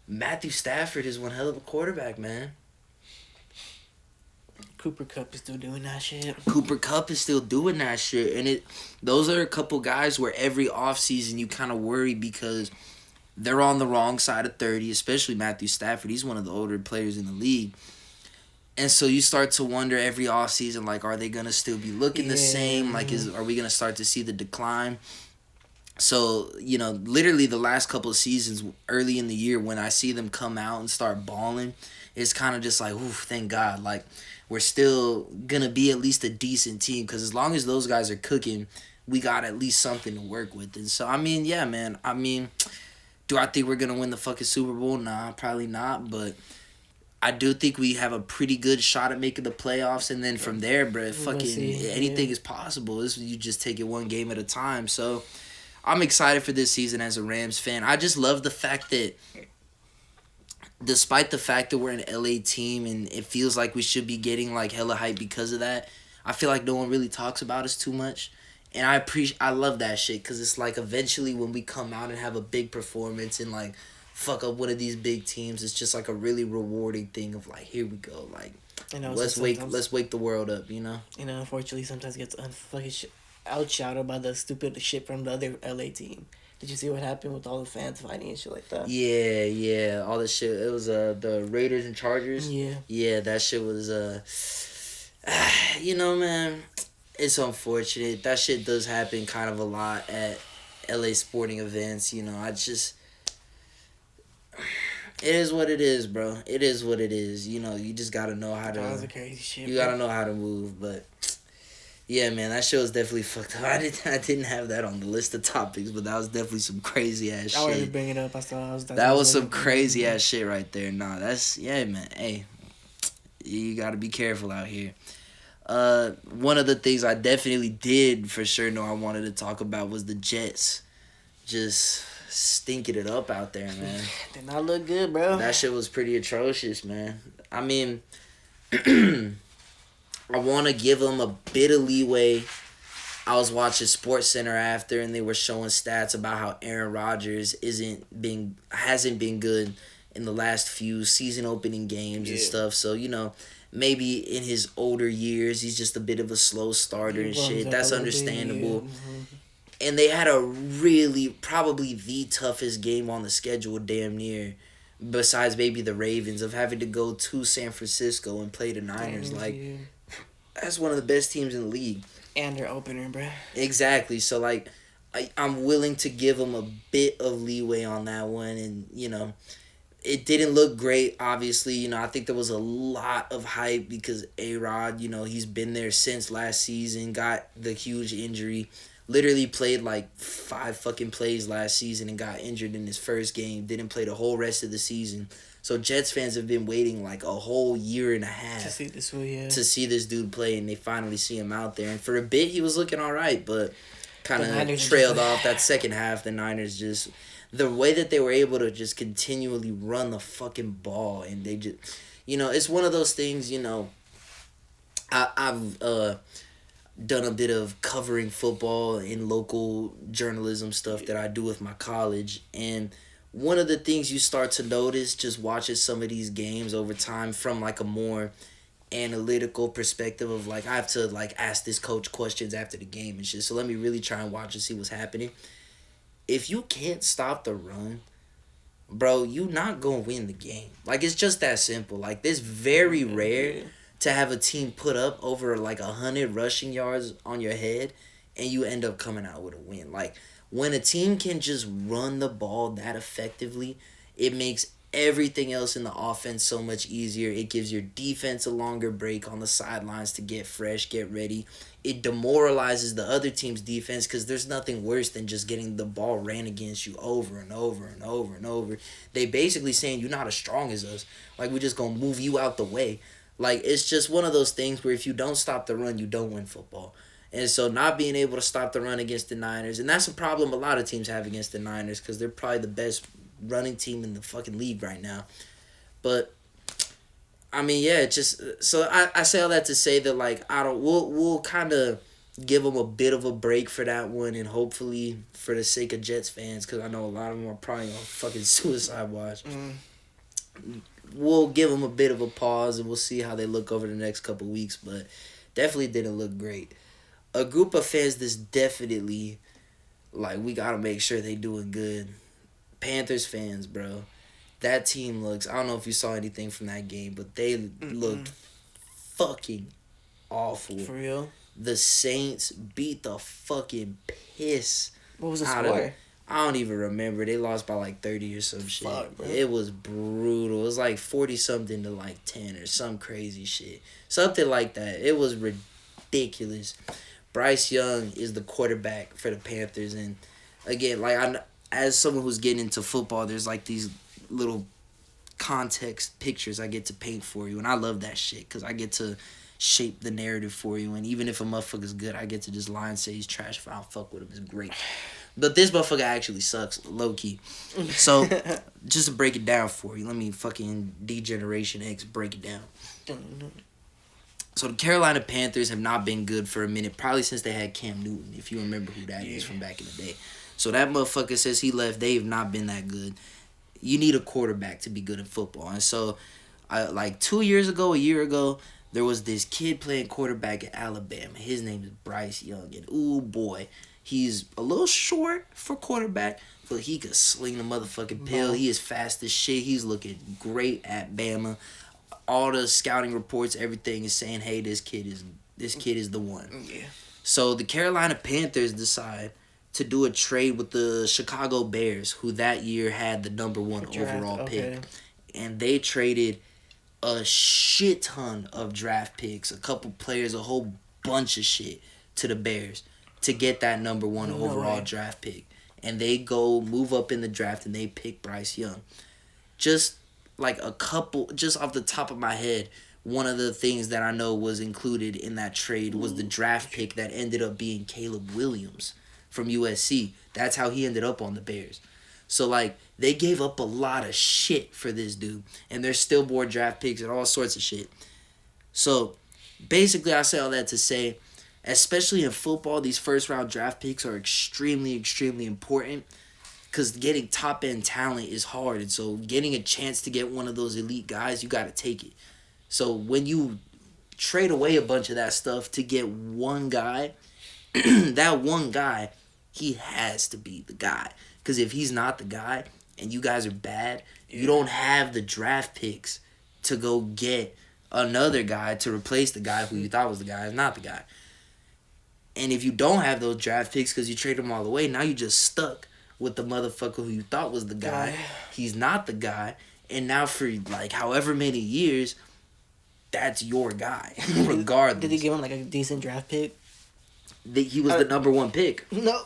Matthew Stafford is one hell of a quarterback, man. Cooper Kupp is still doing that shit. Cooper Kupp is still doing that shit. And those are a couple guys where every offseason you kind of worry because they're on the wrong side of 30, especially Matthew Stafford. He's one of the older players in the league. And so you start to wonder every offseason, like, are they going to still be looking the same? Like, are we going to start to see the decline? So, you know, literally the last couple of seasons early in the year when I see them come out and start balling, it's kind of just like, oof, thank God. Like, we're still going to be at least a decent team because as long as those guys are cooking, we got at least something to work with. And so, I mean, yeah, man. I mean, do I think we're going to win the fucking Super Bowl? Nah, probably not. But I do think we have a pretty good shot at making the playoffs. And then from there, bro, fucking anything is possible. You just take it one game at a time. So I'm excited for this season as a Rams fan. I just love the fact that despite the fact that we're an LA team and it feels like we should be getting like hella hype because of that, I feel like no one really talks about us too much. And I love that shit because it's like eventually when we come out and have a big performance and like fuck up one of these big teams, it's just like a really rewarding thing of like, here we go, like, let's wake the world up, you know. You know, unfortunately, sometimes gets outshouted by the stupid shit from the other LA team. Did you see what happened with all the fans fighting and shit like that? Yeah, all the shit. It was the Raiders and Chargers. Yeah, that shit was you know, man, it's unfortunate. That shit does happen kind of a lot at LA sporting events. You know, it is what it is, bro. It is what it is. You know, you just gotta know how to. That was a crazy shit. You gotta know how to move, but. Yeah, man, that show was definitely fucked up. I didn't have that on the list of topics, but that was definitely some crazy ass shit. I wanted to bring it up. That was some crazy ass shit right there. Nah, man. Hey, you gotta be careful out here. One of the things I definitely did for sure know I wanted to talk about was the Jets, just stinking it up out there, man. Did not look good, bro. That shit was pretty atrocious, man. I mean. I want to give them a bit of leeway. I was watching SportsCenter after, and they were showing stats about how Aaron Rodgers hasn't been good in the last few season opening games and stuff. So, you know, maybe in his older years, he's just a bit of a slow starter and shit. That's understandable. And they had a really, probably the toughest game on the schedule, damn near, besides maybe the Ravens, of having to go to San Francisco and play the Niners. That's one of the best teams in the league. And their opener, bro. Exactly. So, like, I'm willing to give them a bit of leeway on that one. And, you know, it didn't look great, obviously. You know, I think there was a lot of hype because A-Rod, you know, he's been there since last season, got the huge injury. Literally played, like, 5 fucking plays last season and got injured in his first game. Didn't play the whole rest of the season. So Jets fans have been waiting like a whole year and a half to see this dude play, and they finally see him out there. And for a bit, he was looking all right, but kind of trailed off that second half. The Niners just, the way that they were able to just continually run the fucking ball, and they just, you know, it's one of those things. You know, I've done a bit of covering football in local journalism stuff that I do with my college, and one of the things you start to notice just watching some of these games over time from like a more analytical perspective of like, I have to like ask this coach questions after the game and shit. So let me really try and watch and see what's happening. If you can't stop the run, bro, you not going to win the game. Like, it's just that simple. Like, it's very rare to have a team put up over like 100 rushing yards on your head and you end up coming out with a win. Like, when a team can just run the ball that effectively, it makes everything else in the offense so much easier. It gives your defense a longer break on the sidelines to get fresh, get ready. It demoralizes the other team's defense because there's nothing worse than just getting the ball ran against you over and over and over and over. They basically saying you're not as strong as us. Like, we're just going to move you out the way. Like, it's just one of those things where if you don't stop the run, you don't win football. And so not being able to stop the run against the Niners, and that's a problem a lot of teams have against the Niners because they're probably the best running team in the fucking league right now. But I mean, yeah, just so I say all that to say that, like, we'll kind of give them a bit of a break for that one, and hopefully for the sake of Jets fans, because I know a lot of them are probably on fucking suicide watch. We'll give them a bit of a pause and we'll see how they look over the next couple weeks, but definitely didn't look great. A group of fans that's definitely, like, we gotta make sure they doing good. Panthers fans, bro. That team looks... I don't know if you saw anything from that game, but they looked fucking awful. For real? The Saints beat the fucking piss. What was the score? I don't even remember. They lost by like 30 or some shit. Fuck, bro. It was brutal. It was like 40-something to like 10 or some crazy shit. Something like that. It was ridiculous. Bryce Young is the quarterback for the Panthers, and again, like, as someone who's getting into football, there's like these little context pictures I get to paint for you, and I love that shit because I get to shape the narrative for you, and even if a motherfucker's good, I get to just lie and say he's trash if I don't fuck with him. It's great. But this motherfucker actually sucks, low-key. So, just to break it down for you, let me fucking D-Generation X break it down. So the Carolina Panthers have not been good for a minute, probably since they had Cam Newton, if you remember who that is from back in the day. So that motherfucker, since he left, they have not been that good. You need a quarterback to be good at football. And so, like 2 years ago, a year ago, there was this kid playing quarterback at Alabama. His name is Bryce Young. And ooh boy, he's a little short for quarterback, but he could sling the motherfucking pill. He is fast as shit. He's looking great at Bama. All the scouting reports, everything is saying, hey, this kid is the one. Yeah. So the Carolina Panthers decide to do a trade with the Chicago Bears, who that year had the number 1 overall pick. And they traded a shit ton of draft picks, a couple players, a whole bunch of shit to the Bears to get that number 1 overall draft pick. And they go move up in the draft and they pick Bryce Young. Just like a couple, just off the top of my head, one of the things that I know was included in that trade was the draft pick that ended up being Caleb Williams from USC. That's how he ended up on the Bears. So, like, they gave up a lot of shit for this dude. And there's still more draft picks and all sorts of shit. So, basically, I say all that to say, especially in football, these first-round draft picks are extremely, extremely important. Because getting top-end talent is hard. And so getting a chance to get one of those elite guys, you got to take it. So when you trade away a bunch of that stuff to get one guy, that one guy, he has to be the guy. Because if he's not the guy and you guys are bad, you don't have the draft picks to go get another guy to replace the guy who you thought was the guy is not the guy. And if you don't have those draft picks because you traded them all away, now you're just stuck with the motherfucker who you thought was the guy. He's not the guy. And now for, like, however many years, that's your guy, regardless. Did he give him, like, a decent draft pick? He was the number 1 pick. No.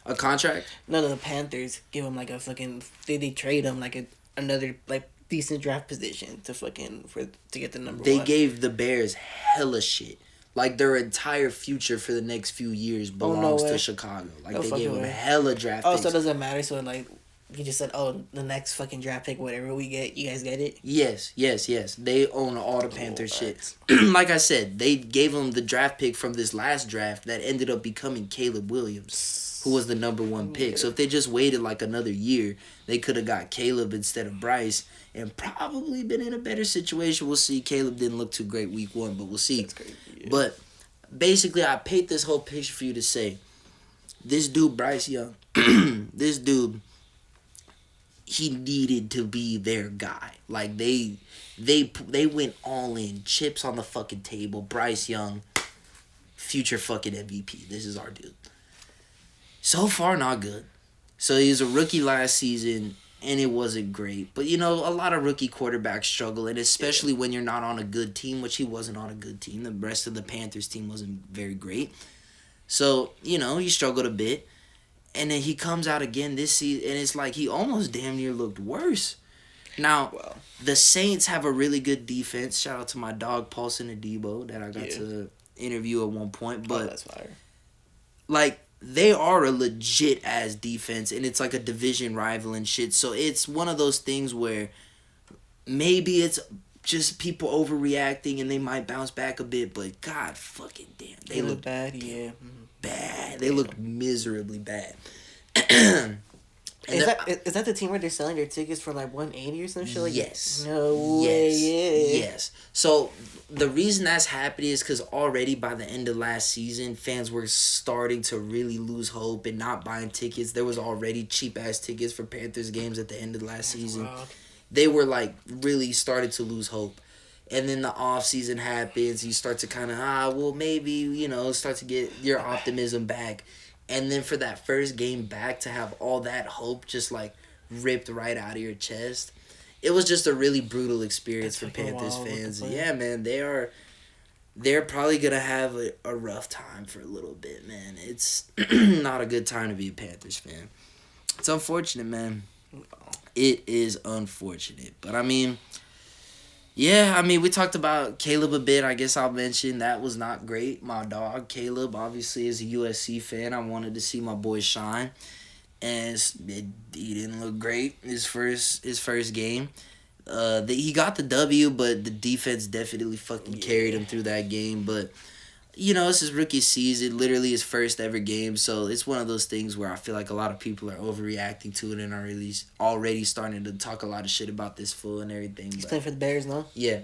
A contract? No, the Panthers give him, like, a fucking... They trade him, like, another, like, decent draft position to get the number 1. They gave the Bears hella shit. Like, their entire future for the next few years belongs to Chicago. Like, they gave them hella draft picks. So it doesn't matter. So, like, he just said, the next fucking draft pick, whatever we get, you guys get it? Yes. They own all the Panthers shit. Like I said, they gave them the draft pick from this last draft that ended up becoming Caleb Williams, who was the number 1 pick. So if they just waited, like, another year, they could have got Caleb instead of Bryce and probably been in a better situation. We'll see. Caleb didn't look too great week 1, but we'll see. That's crazy, yeah. But basically, I paint this whole picture for you to say, this dude, Bryce Young, this dude, he needed to be their guy. Like, they went all in, chips on the fucking table. Bryce Young, future fucking MVP. This is our dude. So far, not good. So he was a rookie last season, and it wasn't great. But, a lot of rookie quarterbacks struggle, and especially when you're not on a good team, which he wasn't on a good team. The rest of the Panthers team wasn't very great. So, he struggled a bit. And then he comes out again this season, and it's like he almost damn near looked worse. Now, the Saints have a really good defense. Shout out to my dog, Paulson Adebo, that I got to interview at one point. But, that's fire. Like, they are a legit-ass defense, and it's like a division rival and shit. So it's one of those things where maybe it's just people overreacting, and they might bounce back a bit. But, God fucking damn. They look bad, bad. They look miserably bad. Is that the team where they're selling their tickets for like $180 or some shit like yes. that? No way. Yes. So the reason that's happening is because already by the end of last season, fans were starting to really lose hope and not buying tickets. There was already cheap ass tickets for Panthers games at the end of last season. Wild. They were like really started to lose hope. And then the off season happens. You start to kind of, maybe, start to get your optimism back. And then for that first game back to have all that hope just like ripped right out of your chest. It was just a really brutal experience for Panthers fans. Yeah, man, they're probably going to have a rough time for a little bit, man. It's not a good time to be a Panthers fan. It's unfortunate, man. It is unfortunate. But we talked about Caleb a bit. I guess I'll mention that was not great. My dog, Caleb, obviously is a USC fan. I wanted to see my boy shine. And he didn't look great his first game. He got the W, but the defense definitely fucking carried him through that game. But, it's his rookie season, literally his first ever game. So it's one of those things where I feel like a lot of people are overreacting to it and are really already starting to talk a lot of shit about this fool and everything. He's playing for the Bears now? Yeah.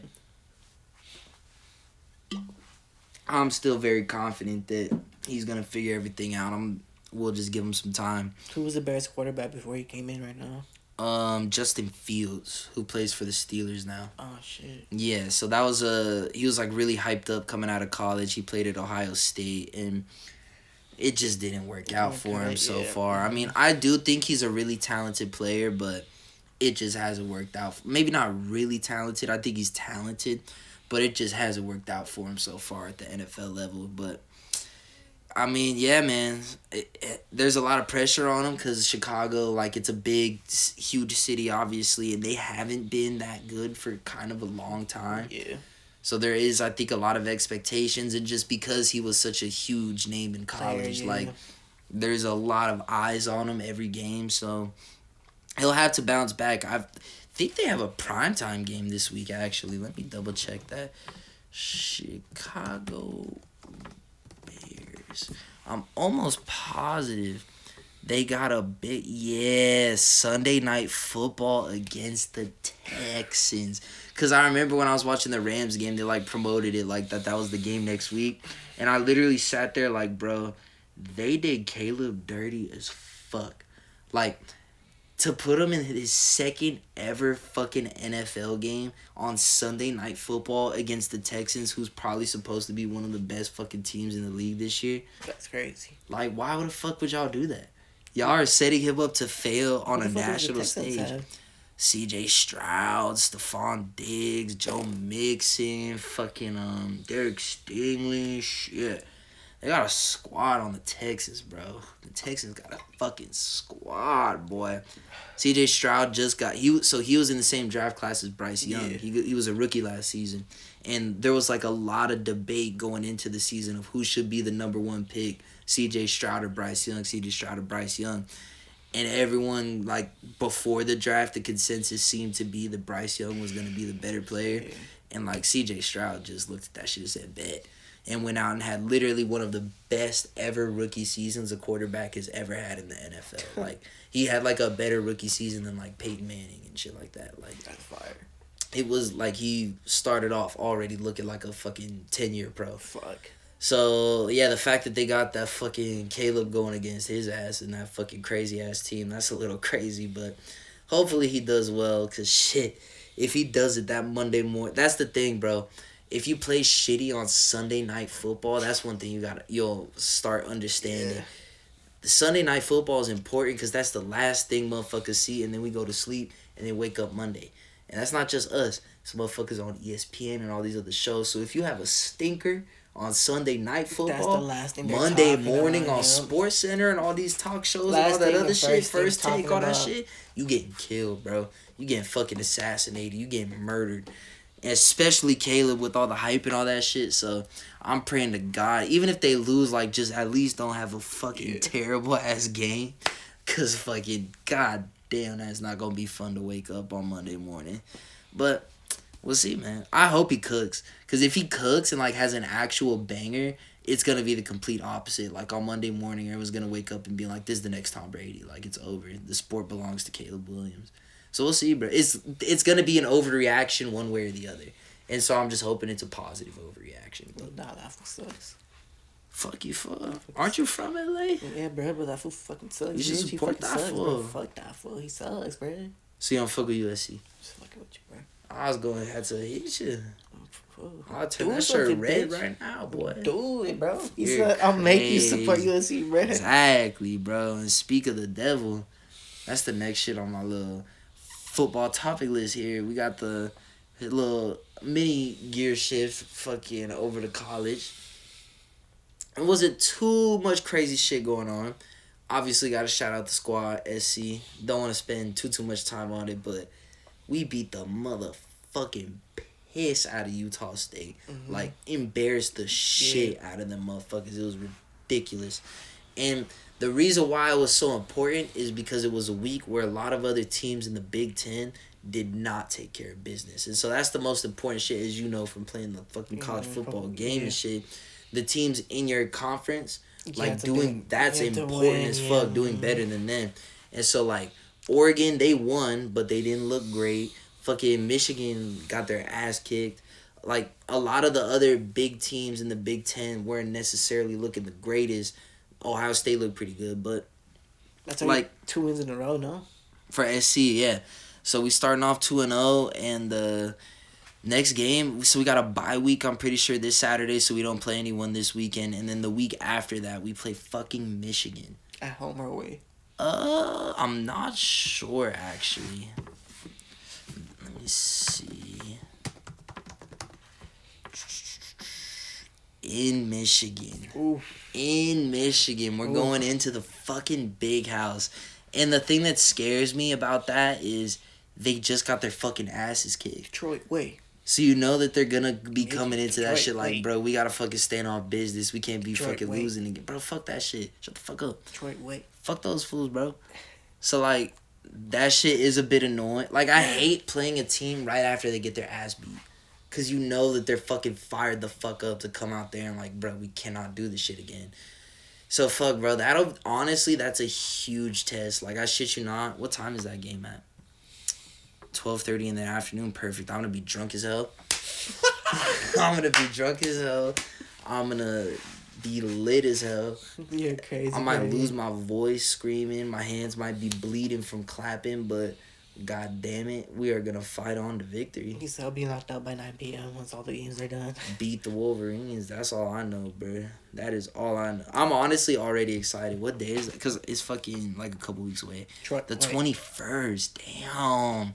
I'm still very confident that he's going to figure everything out. We'll just give him some time. Who was the Bears quarterback before he came in right now? Justin Fields, who plays for the Steelers now. Oh, shit. Yeah, so that was he was like really hyped up coming out of college. He played at Ohio State, and it just didn't work out for him so far. I do think he's a really talented player, but it just hasn't worked out. Maybe not really talented. I think he's talented, but it just hasn't worked out for him so far at the NFL level. But yeah, man, there's a lot of pressure on him because Chicago, like, it's a big, huge city, obviously, and they haven't been that good for kind of a long time. Yeah. So there is, I think, a lot of expectations, and just because he was such a huge name in college, there's a lot of eyes on him every game, so he'll have to bounce back. I think they have a primetime game this week, actually. Let me double-check that. Chicago Bears. I'm almost positive they got a big, Sunday Night Football against the Texans. Because I remember when I was watching the Rams game, they, like, promoted it like that was the game next week. And I literally sat there like, bro, they did Caleb dirty as fuck. Like, to put him in his second ever fucking NFL game on Sunday Night Football against the Texans, who's probably supposed to be one of the best fucking teams in the league this year. That's crazy. Like, why the fuck would y'all do that? Y'all are setting him up to fail on a national stage. C.J. Stroud, Stephon Diggs, Joe Mixon, fucking Derek Stingley, shit. They got a squad on the Texans, bro. The Texans got a fucking squad, boy. C.J. Stroud just got... He was in the same draft class as Bryce Young. Yeah. He was a rookie last season. And there was, like, a lot of debate going into the season of who should be the number one pick, C.J. Stroud or Bryce Young, C.J. Stroud or Bryce Young. And everyone, like, before the draft, the consensus seemed to be that Bryce Young was going to be the better player. Yeah. And, like, C.J. Stroud just looked at that shit and said, bet. And went out and had literally one of the best ever rookie seasons a quarterback has ever had in the NFL. Like, he had, like, a better rookie season than, like, Peyton Manning and shit like that. Like, that's fire. It was like he started off already looking like a fucking 10-year pro. Fuck. So, yeah, the fact that they got that fucking Caleb going against his ass and that fucking crazy-ass team, that's a little crazy. But hopefully he does well because, shit, if he does it that Monday morning, that's the thing, bro. If you play shitty on Sunday Night Football, that's one thing you'll start understanding. the Sunday night football is important because that's the last thing motherfuckers see, and then we go to sleep and then wake up Monday. And that's not just us. Some motherfuckers on ESPN and all these other shows. So if you have a stinker on Sunday night football, that's the last thing Monday morning on Sports Center and all these talk shows and all that other shit, First Take, all that shit, you getting killed, bro. You getting fucking assassinated. You getting murdered. And especially Caleb with all the hype and all that shit. So I'm praying to God, even if they lose, like, just at least don't have a fucking terrible ass game. Cause fucking goddamn, that's not gonna be fun to wake up on Monday morning. But we'll see, man. I hope he cooks. Cause if he cooks and like has an actual banger, it's gonna be the complete opposite. Like on Monday morning, everyone's gonna wake up and be like, "This is the next Tom Brady. Like it's over. The sport belongs to Caleb Williams." So we'll see, bro. It's gonna be an overreaction one way or the other, and so I'm just hoping it's a positive overreaction. But nah, that fool sucks. Fuck you, fuck. Aren't you from LA? Yeah, bro, but that fool fucking sucks. You should support that fool. Fuck that fool. He sucks, bro. So you don't fuck with USC? Just fucking with you, bro. I was going to have to hit you. I'll turn Do that shirt red bitch. right now, boy. Do it, bro. He You're said, I'll make you crazy. support USC, bro. Exactly, bro. And speak of the devil, that's the next shit on my little football topic list here. We got the little mini gear shift fucking over to college. It wasn't too much crazy shit going on. Obviously, got to shout out the squad, SC. Don't want to spend too much time on it, but we beat the motherfucking piss out of Utah State. Mm-hmm. Like, embarrassed the shit out of them motherfuckers. It was ridiculous. And the reason why it was so important is because it was a week where a lot of other teams in the Big Ten did not take care of business. And so that's the most important shit, as you know, from playing the fucking college football game and shit. The teams in your conference, like, that's important as fuck, doing better than them. And so, like, Oregon, they won, but they didn't look great. Fucking Michigan got their ass kicked. Like, a lot of the other big teams in the Big Ten weren't necessarily looking the greatest. Ohio State looked pretty good, but that's like 2 wins in a row, no? For SC, yeah. So we starting off 2-0, and the next game, so we got a bye week, I'm pretty sure, this Saturday, so we don't play anyone this weekend. And then the week after that, we play fucking Michigan. At home or away? I'm not sure, actually. Let me see. In Michigan. Ooh. In Michigan. We're going into the fucking big house. And the thing that scares me about that is they just got their fucking asses kicked. Detroit, wait. So you know that they're gonna be coming into that shit like, bro, we gotta fucking stand off business. We can't be fucking losing again. Bro, fuck that shit. Shut the fuck up. Detroit, wait. Fuck those fools, bro. So, like, that shit is a bit annoying. Like, I hate playing a team right after they get their ass beat. Because you know that they're fucking fired the fuck up to come out there and, like, bro, we cannot do this shit again. So, fuck, bro. Honestly, that's a huge test. Like, I shit you not. What time is that game at? 12:30 in the afternoon. Perfect. I'm going to be drunk as hell. I'm going to be drunk as hell. I'm going to be lit as hell. You're crazy. I might lose my voice screaming. My hands might be bleeding from clapping, but god damn it, we are gonna fight on to victory. He said I'll be locked out by 9 p.m. once all the games are done. Beat the Wolverines. That's all I know, bro. That is all I know. I'm honestly already excited. What day is it? Because it's fucking like a couple weeks away. The 21st. Damn.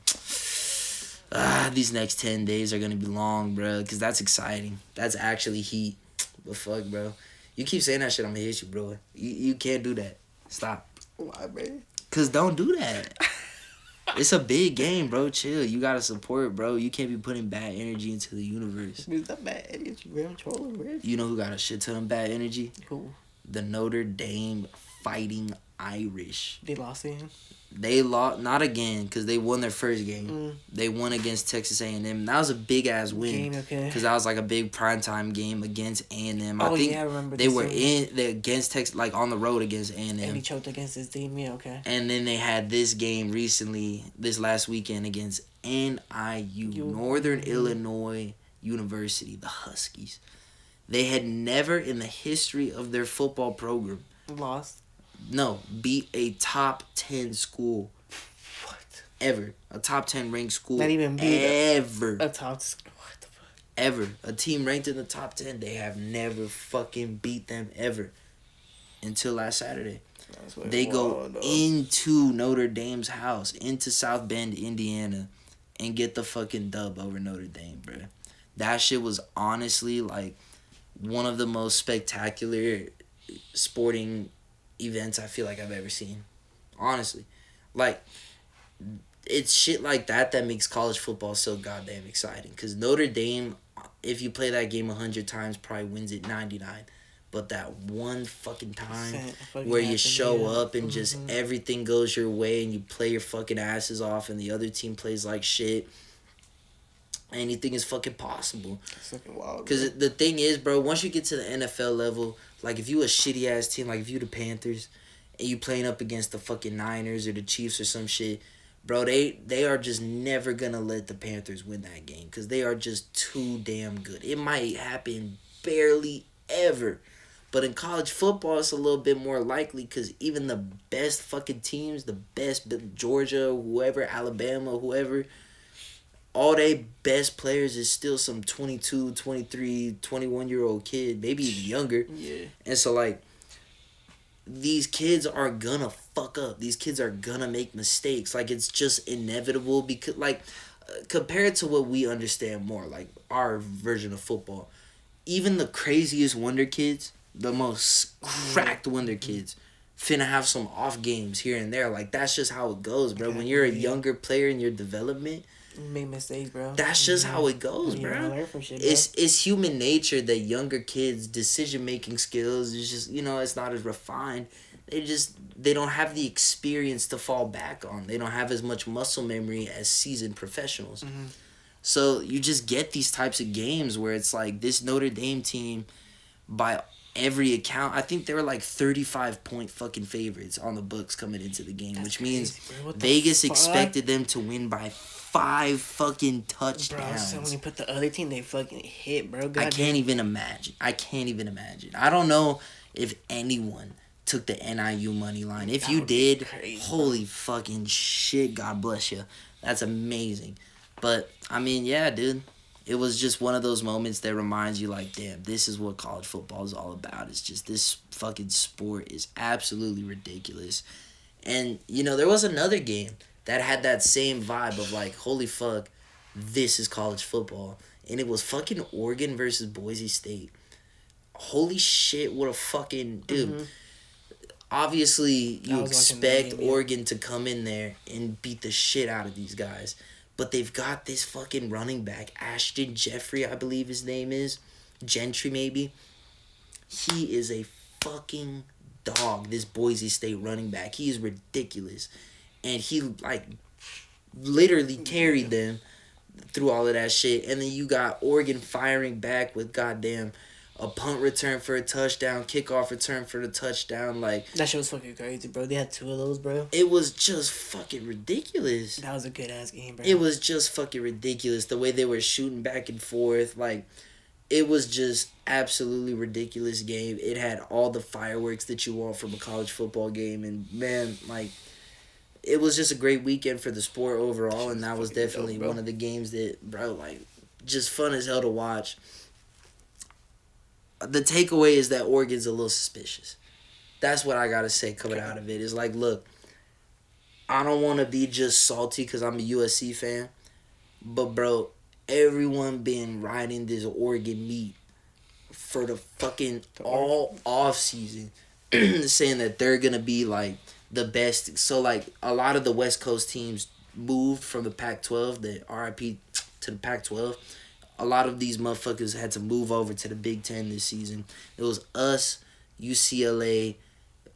These next 10 days are gonna be long, bro. Because that's exciting. That's actually heat. But fuck, bro. You keep saying that shit, I'm gonna hit you, bro. You can't do that. Stop. Why, bro? Because don't do that. It's a big game, bro. Chill. You gotta support, bro. You can't be putting bad energy into the universe. It's not bad energy, bro. I'm trolling, bro. You know who got a shit ton of bad energy? Who? The Notre Dame Fighting Irish. They lost again? They lost, not again, because they won their first game. They won against Texas A&M. That was a big-ass win. Because that was like a big primetime game against A&M. I think I remember they were against Texas, like on the road against A&M. And he choked against his team, yeah, okay. And then they had this game recently, this last weekend, against NIU, Northern Illinois University, the Huskies. They had never in the history of their football program beat a top 10 school. What? Ever. A top 10 ranked school. Not even beat ever. A top school. What the fuck? Ever. A team ranked in the top 10. They have never fucking beat them ever. Until last Saturday. They go into Notre Dame's house, into South Bend, Indiana, and get the fucking dub over Notre Dame, bro. That shit was honestly like one of the most spectacular sporting events I feel like I've ever seen. Honestly. Like, it's shit like that makes college football so goddamn exciting. Because Notre Dame, if you play that game 100 times, probably wins it 99. But that one fucking time where you show up and just everything goes your way and you play your fucking asses off and the other team plays like shit, anything is fucking possible. It's fucking wild. Because the thing is, bro, once you get to the NFL level, like if you a shitty ass team, like if you the Panthers and you playing up against the fucking Niners or the Chiefs or some shit, bro, they are just never gonna let the Panthers win that game because they are just too damn good. It might happen barely ever. But in college football, it's a little bit more likely because even the best fucking teams, the best Georgia, whoever, Alabama, whoever, all they best players is still some 22, 23, 21-year-old kid, maybe even younger. Yeah. And so, like, these kids are gonna fuck up. These kids are gonna make mistakes. Like, it's just inevitable because, like, compared to what we understand more, like, our version of football, even the craziest wonder kids, the most cracked wonder kids, finna have some off games here and there. Like, that's just how it goes, bro. When you're a younger player in your development, you make mistakes, bro. That's just how it goes, bro. Learn from shit, bro. It's human nature that younger kids' decision-making skills is just, it's not as refined. They don't have the experience to fall back on. They don't have as much muscle memory as seasoned professionals. Mm-hmm. So you just get these types of games where it's like this Notre Dame team, by every account, I think they were like 35-point fucking favorites on the books coming into the game, which means Vegas expected them to win by 5 fucking touchdowns. Bro, so when you put the other team, they fucking hit, bro. I can't even imagine. I don't know if anyone took the NIU money line. If you did, holy fucking shit, God bless you. That's amazing. But, I mean, yeah, dude. It was just one of those moments that reminds you, like, damn, this is what college football is all about. It's just this fucking sport is absolutely ridiculous. And, there was another game that had that same vibe of, like, holy fuck, this is college football. And it was fucking Oregon versus Boise State. Holy shit, what a fucking... Dude, obviously, you expect Oregon to come in there and beat the shit out of these guys. But they've got this fucking running back, Ashton Jeffrey, I believe his name is. Gentry, maybe. He is a fucking dog, this Boise State running back. He is ridiculous. And he, like, literally carried them through all of that shit. And then you got Oregon firing back with goddamn a punt return for a touchdown, kickoff return for the touchdown. Like, that shit was fucking crazy, bro. They had 2 of those, bro. It was just fucking ridiculous. That was a good ass game, bro. It was just fucking ridiculous the way they were shooting back and forth. Like, it was just absolutely ridiculous game. It had all the fireworks that you want from a college football game, and man, like, it was just a great weekend for the sport overall. And that was definitely one of the games that, bro, like, just fun as hell to watch. The takeaway is that Oregon's a little suspicious. That's what I gotta say coming out of it. Is like, look, I don't want to be just salty because I'm a USC fan, but bro, everyone been riding this Oregon meat for the fucking all off season, saying that they're gonna be like the best. So like a lot of the West Coast teams moved from the Pac-12, the RIP to the Pac-12. A lot of these motherfuckers had to move over to the Big Ten this season. It was us, UCLA,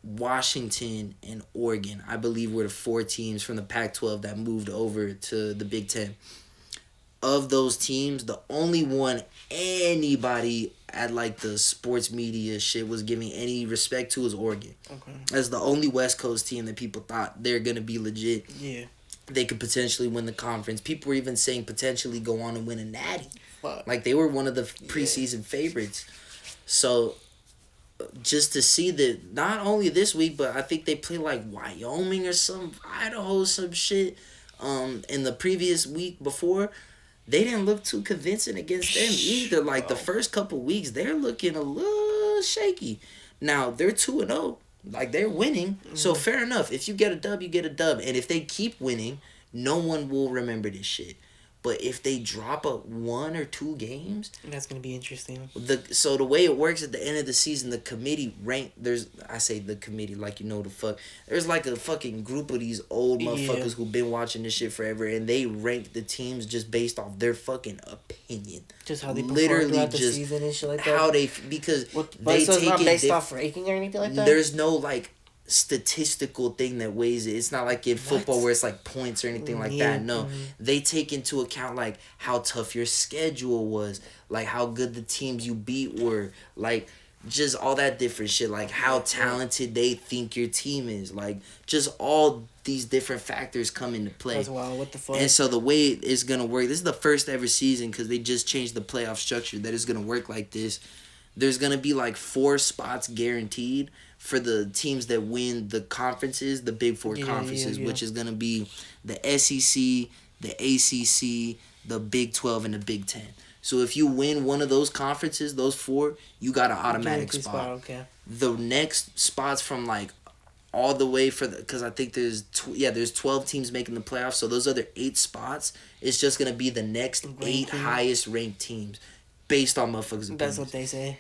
Washington, and Oregon. I believe were the 4 teams from the Pac-12 that moved over to the Big Ten. Of those teams, the only one anybody at like the sports media shit was giving any respect to was Oregon. Okay. That's the only West Coast team that people thought they're going to be legit. Yeah. They could potentially win the conference. People were even saying potentially go on and win a natty. Fuck. Like, they were one of the preseason favorites. So, just to see that, not only this week, but I think they played, like, Wyoming or some, Idaho, some shit, in the previous week before, they didn't look too convincing against them either. Like, the first couple weeks, they're looking a little shaky. Now, they're 2-0. Like, they're winning. So, fair enough. If you get a dub, you get a dub. And if they keep winning, no one will remember this shit. But if they drop up 1 or 2 games, that's gonna be interesting. So the way it works at the end of the season, the committee I say the committee like the fuck. There's like a fucking group of these old motherfuckers who've been watching this shit forever, and they rank the teams just based off their fucking opinion. Just how they perform throughout the season and shit like that. How because so it's not based off ranking or anything like that. There's no like statistical thing that weighs it. It's not like in football where it's like points or anything like that. No, they take into account like how tough your schedule was, like how good the teams you beat were, like just all that different shit, like how talented they think your team is, like just all these different factors come into play. That's wild. What the fuck? And so the way it's gonna work, this is the first ever season because they just changed the playoff structure that is gonna work like this. There's gonna be like 4 spots guaranteed for the teams that win the conferences, the Big Four conferences, which is going to be the SEC, the ACC, the Big 12, and the Big 10. So if you win one of those conferences, those 4, you got an automatic spot. Okay. The next spots from like all the way because I think there's 12 teams making the playoffs. So those other 8 spots is just going to be the next 8 highest ranked teams based on motherfuckers' opinions. That's what they say.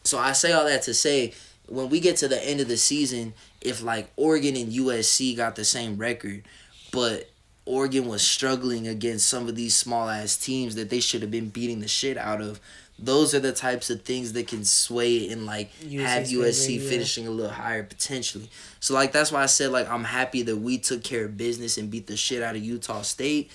So I say all that to say, when we get to the end of the season, if like Oregon and USC got the same record, but Oregon was struggling against some of these small ass teams that they should have been beating the shit out of, those are the types of things that can sway it and like have USC finishing a little higher potentially. So like that's why I said like I'm happy that we took care of business and beat the shit out of Utah State,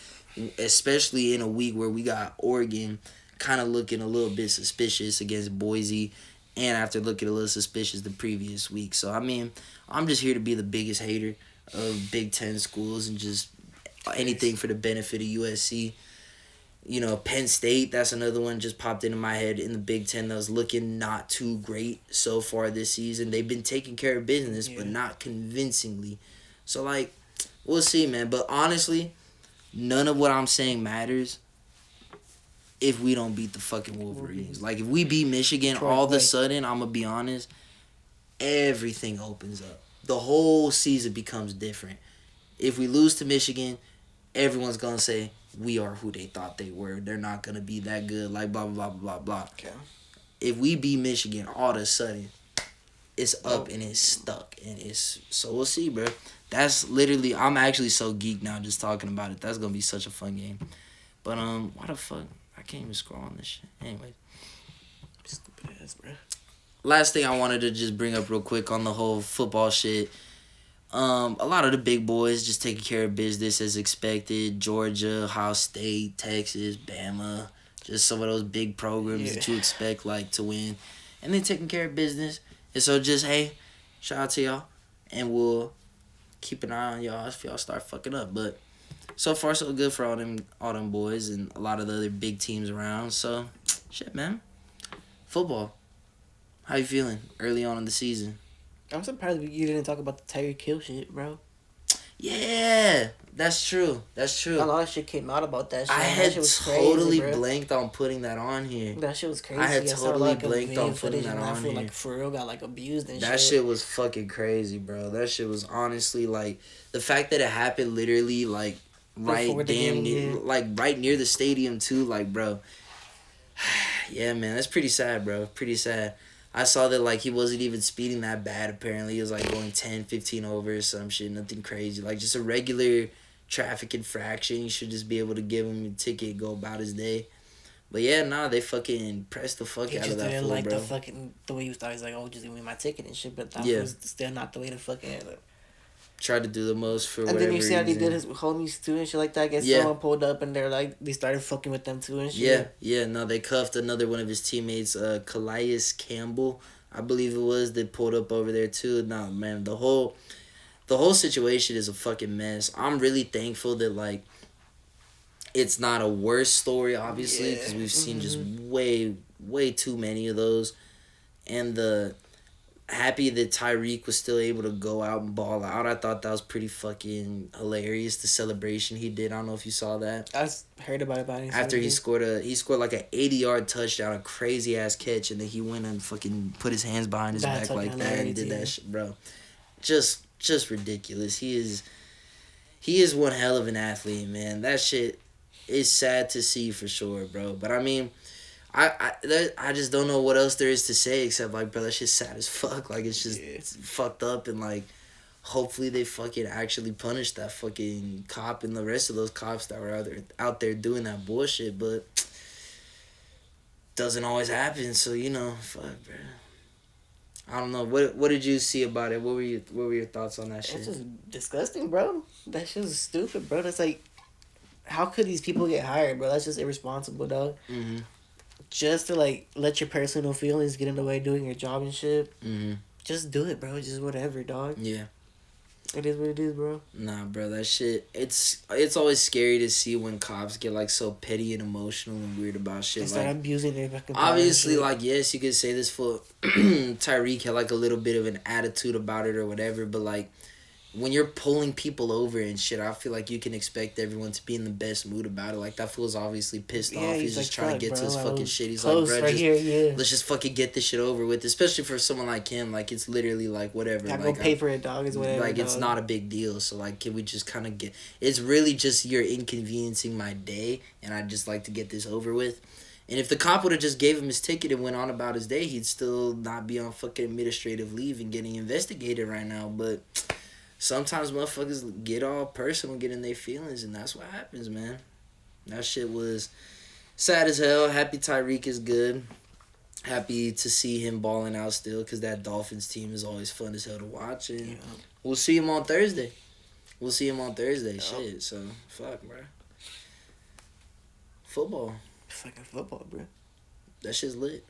especially in a week where we got Oregon kind of looking a little bit suspicious against Boise. And after looking a little suspicious the previous week. So, I mean, I'm just here to be the biggest hater of Big Ten schools and just anything for the benefit of USC. You know, Penn State, that's another one just popped into my head in the Big Ten that was looking not too great so far this season. They've been taking care of business, but not convincingly. So, like, we'll see, man. But honestly, none of what I'm saying matters if we don't beat the fucking Wolverines. Like, if we beat Michigan, all of a sudden, I'm going to be honest, everything opens up. The whole season becomes different. If we lose to Michigan, everyone's going to say, we are who they thought they were. They're not going to be that good, like, blah, blah, blah, blah, blah. Okay. If we beat Michigan, all of a sudden, it's up and it's stuck. So we'll see, bro. That's literally, I'm actually so geeked now just talking about it. That's going to be such a fun game. But, why the fuck? I can't even scroll on this shit. Anyway. Stupid ass, bro. Last thing I wanted to just bring up real quick on the whole football shit. A lot of the big boys just taking care of business as expected. Georgia, Ohio State, Texas, Bama. Just some of those big programs that you expect like to win. And they're taking care of business. And so just, hey, shout out to y'all. And we'll keep an eye on y'all if y'all start fucking up. But so far, so good for all them boys and a lot of the other big teams around. So, shit, man. Football. How you feeling early on in the season? I'm surprised you didn't talk about the Tyreek Hill shit, bro. Yeah, that's true. That's true. A lot of shit came out about that shit. I had totally blanked on putting that on here. That shit was crazy. I had totally blanked on putting that on here. Like, for real, got like abused and shit. That shit was fucking crazy, bro. That shit was honestly like the fact that it happened literally like right damn near, like right near the stadium too. Like, bro. Yeah, man, that's pretty sad, bro. Pretty sad. I saw that, like, he wasn't even speeding that bad, apparently. He was, like, going 10, 15 over or some shit. Nothing crazy. Like, just a regular traffic infraction. You should just be able to give him a ticket, go about his day. But, yeah, nah, they fucking pressed the fuck out of that fool, like, bro. The way he was like, oh, just give me my ticket and shit. But that was still not the way to fucking... Tried to do the most for whatever reason. And then you see how reason. He did his homies too and shit like that. I guess someone pulled up and they started fucking with them too and shit. Yeah, no, they cuffed another one of his teammates, Calais Campbell, I believe it was, that pulled up over there too. Nah, man, the whole situation is a fucking mess. I'm really thankful that, like, it's not a worse story, obviously, because we've seen just way, way too many of those. And happy that Tyreek was still able to go out and ball out. I thought that was pretty fucking hilarious, the celebration he did. I don't know if you saw that. I heard about it. After he scored like an 80-yard touchdown, a crazy ass catch, and then he went and fucking put his hands behind his back like that and did that shit, bro. just ridiculous. He is one hell of an athlete, man. That shit is sad to see for sure, bro. But I mean, I just don't know what else there is to say except like, bro, that shit's sad as fuck. Like it's just it's fucked up, and like hopefully they fucking actually punish that fucking cop and the rest of those cops that were out there doing that bullshit. But doesn't always happen, so you know, fuck, bro. I don't know. What did you see about it? What were your thoughts on that shit? It's just disgusting, bro. That shit's stupid, bro. That's like, how could these people get hired, bro? That's just irresponsible, dog. Mm-hmm. Just to like let your personal feelings get in the way of doing your job and shit. Mm-hmm. Just do it, bro. Just whatever, dog. Yeah. It is what it is, bro. Nah, bro, that shit. It's always scary to see when cops get like so petty and emotional and weird about shit. They start like abusing their fucking power obviously, and shit. like yes, you could say this for Tyreek had like a little bit of an attitude about it or whatever, but like when you're pulling people over and shit, I feel like you can expect everyone to be in the best mood about it. Like that fool's obviously pissed off. He's just trying to get to his fucking shit. He's like, bro, let's just fucking get this shit over with. Especially for someone like him, like it's literally like whatever. I like, go pay for it, dog. Is whatever. Like dog. it's not a big deal. So like, can we just kind of get? It's really just you're inconveniencing my day, and I'd just like to get this over with. And if the cop would have just gave him his ticket and went on about his day, he'd still not be on fucking administrative leave and getting investigated right now. But sometimes motherfuckers get all personal, get in their feelings, and that's what happens, man. That shit was sad as hell. Happy Tyreek is good. Happy to see him balling out still, because that Dolphins team is always fun as hell to watch. And we'll see him on Thursday. Shit, so fuck, bro. Football. Fucking football, bro. That shit's lit.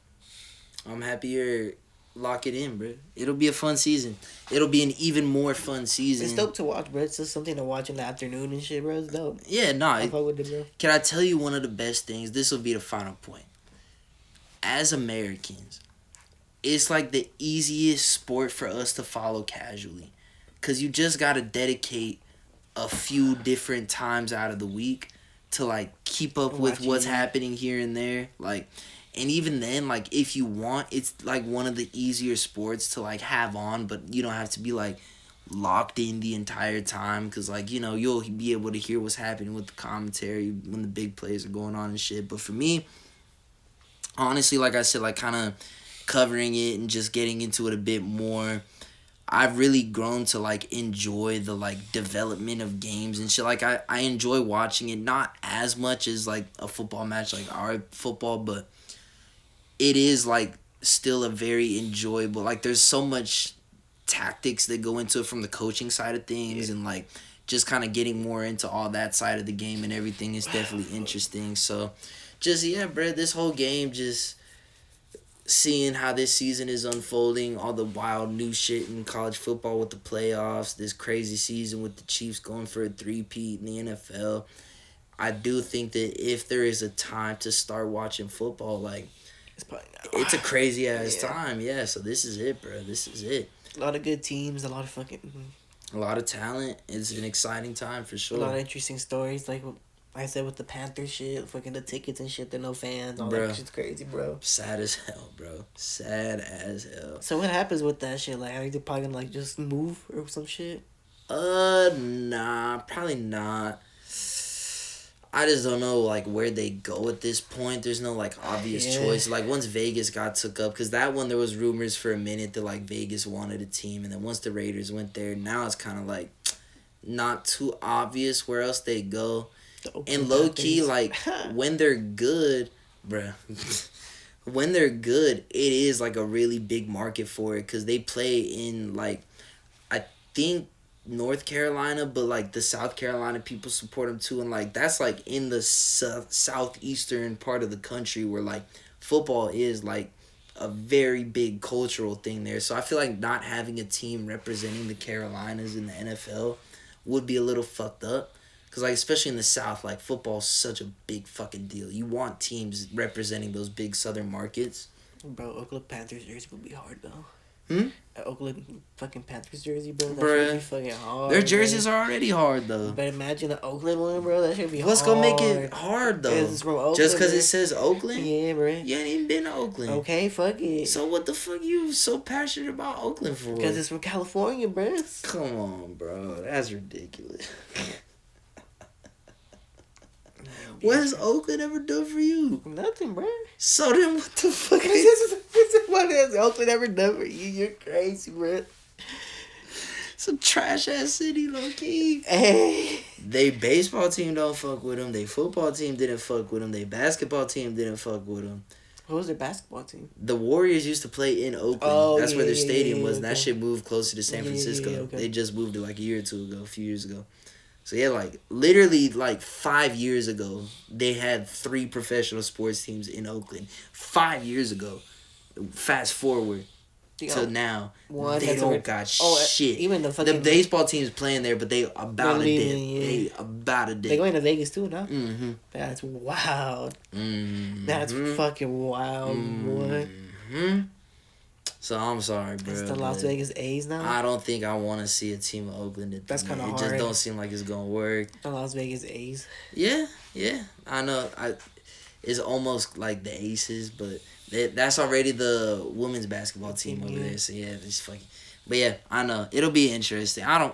I'm happy you're lock it in, bro. It'll be a fun season. It'll be an even more fun season. It's dope to watch, bro. It's just something to watch in the afternoon and shit, bro. It's dope. Yeah, nah. I fuck with it, bro. Can I tell you one of the best things? This will be the final point. As Americans, it's like the easiest sport for us to follow casually. Because you just got to dedicate a few different times out of the week to, like, keep up with what's happening here and there. Like, and even then, like, if you want, it's, like, one of the easier sports to, like, have on. But you don't have to be, like, locked in the entire time. Because, like, you know, you'll be able to hear what's happening with the commentary when the big plays are going on and shit. But for me, honestly, like I said, like, kind of covering it and just getting into it a bit more, I've really grown to, like, enjoy the, like, development of games and shit. Like, I enjoy watching it, not as much as, like, a football match like our football, but it is, like, still a very enjoyable, like, there's so much tactics that go into it from the coaching side of things, and, like, just kind of getting more into all that side of the game and everything is definitely interesting. So, just, yeah, bro, this whole game, just seeing how this season is unfolding, all the wild new shit in college football with the playoffs, this crazy season with the Chiefs going for a three-peat in the NFL. I do think that if there is a time to start watching football, like, it's probably not. It's a crazy-ass time, yeah. So this is it, bro. This is it. A lot of good teams, a lot of fucking... A lot of talent. It's an exciting time for sure. A lot of interesting stories, like I said with the Panthers shit, fucking the tickets and shit, there no fans, all that shit's crazy, bro. Sad as hell, bro. Sad as hell. So what happens with that shit? Like, are they probably gonna, like, just move or some shit? Nah, probably not. I just don't know, like, where they go at this point. There's no, like, obvious choice. Like, once Vegas got took up, because that one, there was rumors for a minute that, like, Vegas wanted a team, and then once the Raiders went there, now it's kind of, like, not too obvious where else they go. And low-key, like, when they're good, bruh, when they're good, it is, like, a really big market for it, because they play in, like, I think North Carolina, but, like, the South Carolina people support them, too, and, like, that's, like, in the southeastern part of the country where, like, football is, like, a very big cultural thing there. So I feel like not having a team representing the Carolinas in the NFL would be a little fucked up. Because, like, especially in the South, like, football's such a big fucking deal. You want teams representing those big southern markets. Bro, Oakland Panthers jersey would be hard, though. Oakland fucking Panthers jersey, bro. That Bruh. should be fucking hard. Their jerseys bro. are already hard though. But imagine the Oakland one, bro. That should be What's hard. gonna make it hard though? It's from Oakland, Just because bro. it says Oakland? Yeah, bro. You ain't even been to Oakland. Okay, fuck it. So what the fuck you so passionate about Oakland for? Because it's from California, bro. Come on, bro. That's ridiculous. What has Oakland ever done for you? Nothing, bro. So then what the fuck This is what has Oakland ever done for you? You're crazy, bro. It's a trash ass city, low key. Hey. They baseball team don't fuck with them. They football team didn't fuck with them. They basketball team didn't fuck with them. What was their basketball team? The Warriors used to play in Oakland. Oh, That's where their stadium was, and okay. that shit moved closer to San Francisco. Okay. They just moved it like a year or two ago, a few years ago. So yeah, like literally like 5 years ago, they had 3 professional sports teams in Oakland. 5 years ago. Fast forward to now, they don't got shit. Even the fucking baseball team's playing there, but they about a dip. Yeah. They about a dip. They going to Vegas too, no? Mm-hmm. That's wild. Mm-hmm. That's fucking wild, boy. Mm-hmm. So I'm sorry, bro. It's the Las Vegas A's now. I don't think I want to see a team of Oakland. That's kind of hard. It just don't seem like it's gonna work. The Las Vegas A's. Yeah. I know. It's almost like the Aces, but that's already the women's basketball team over there. So yeah, it's fucking. But yeah, I know it'll be interesting. Our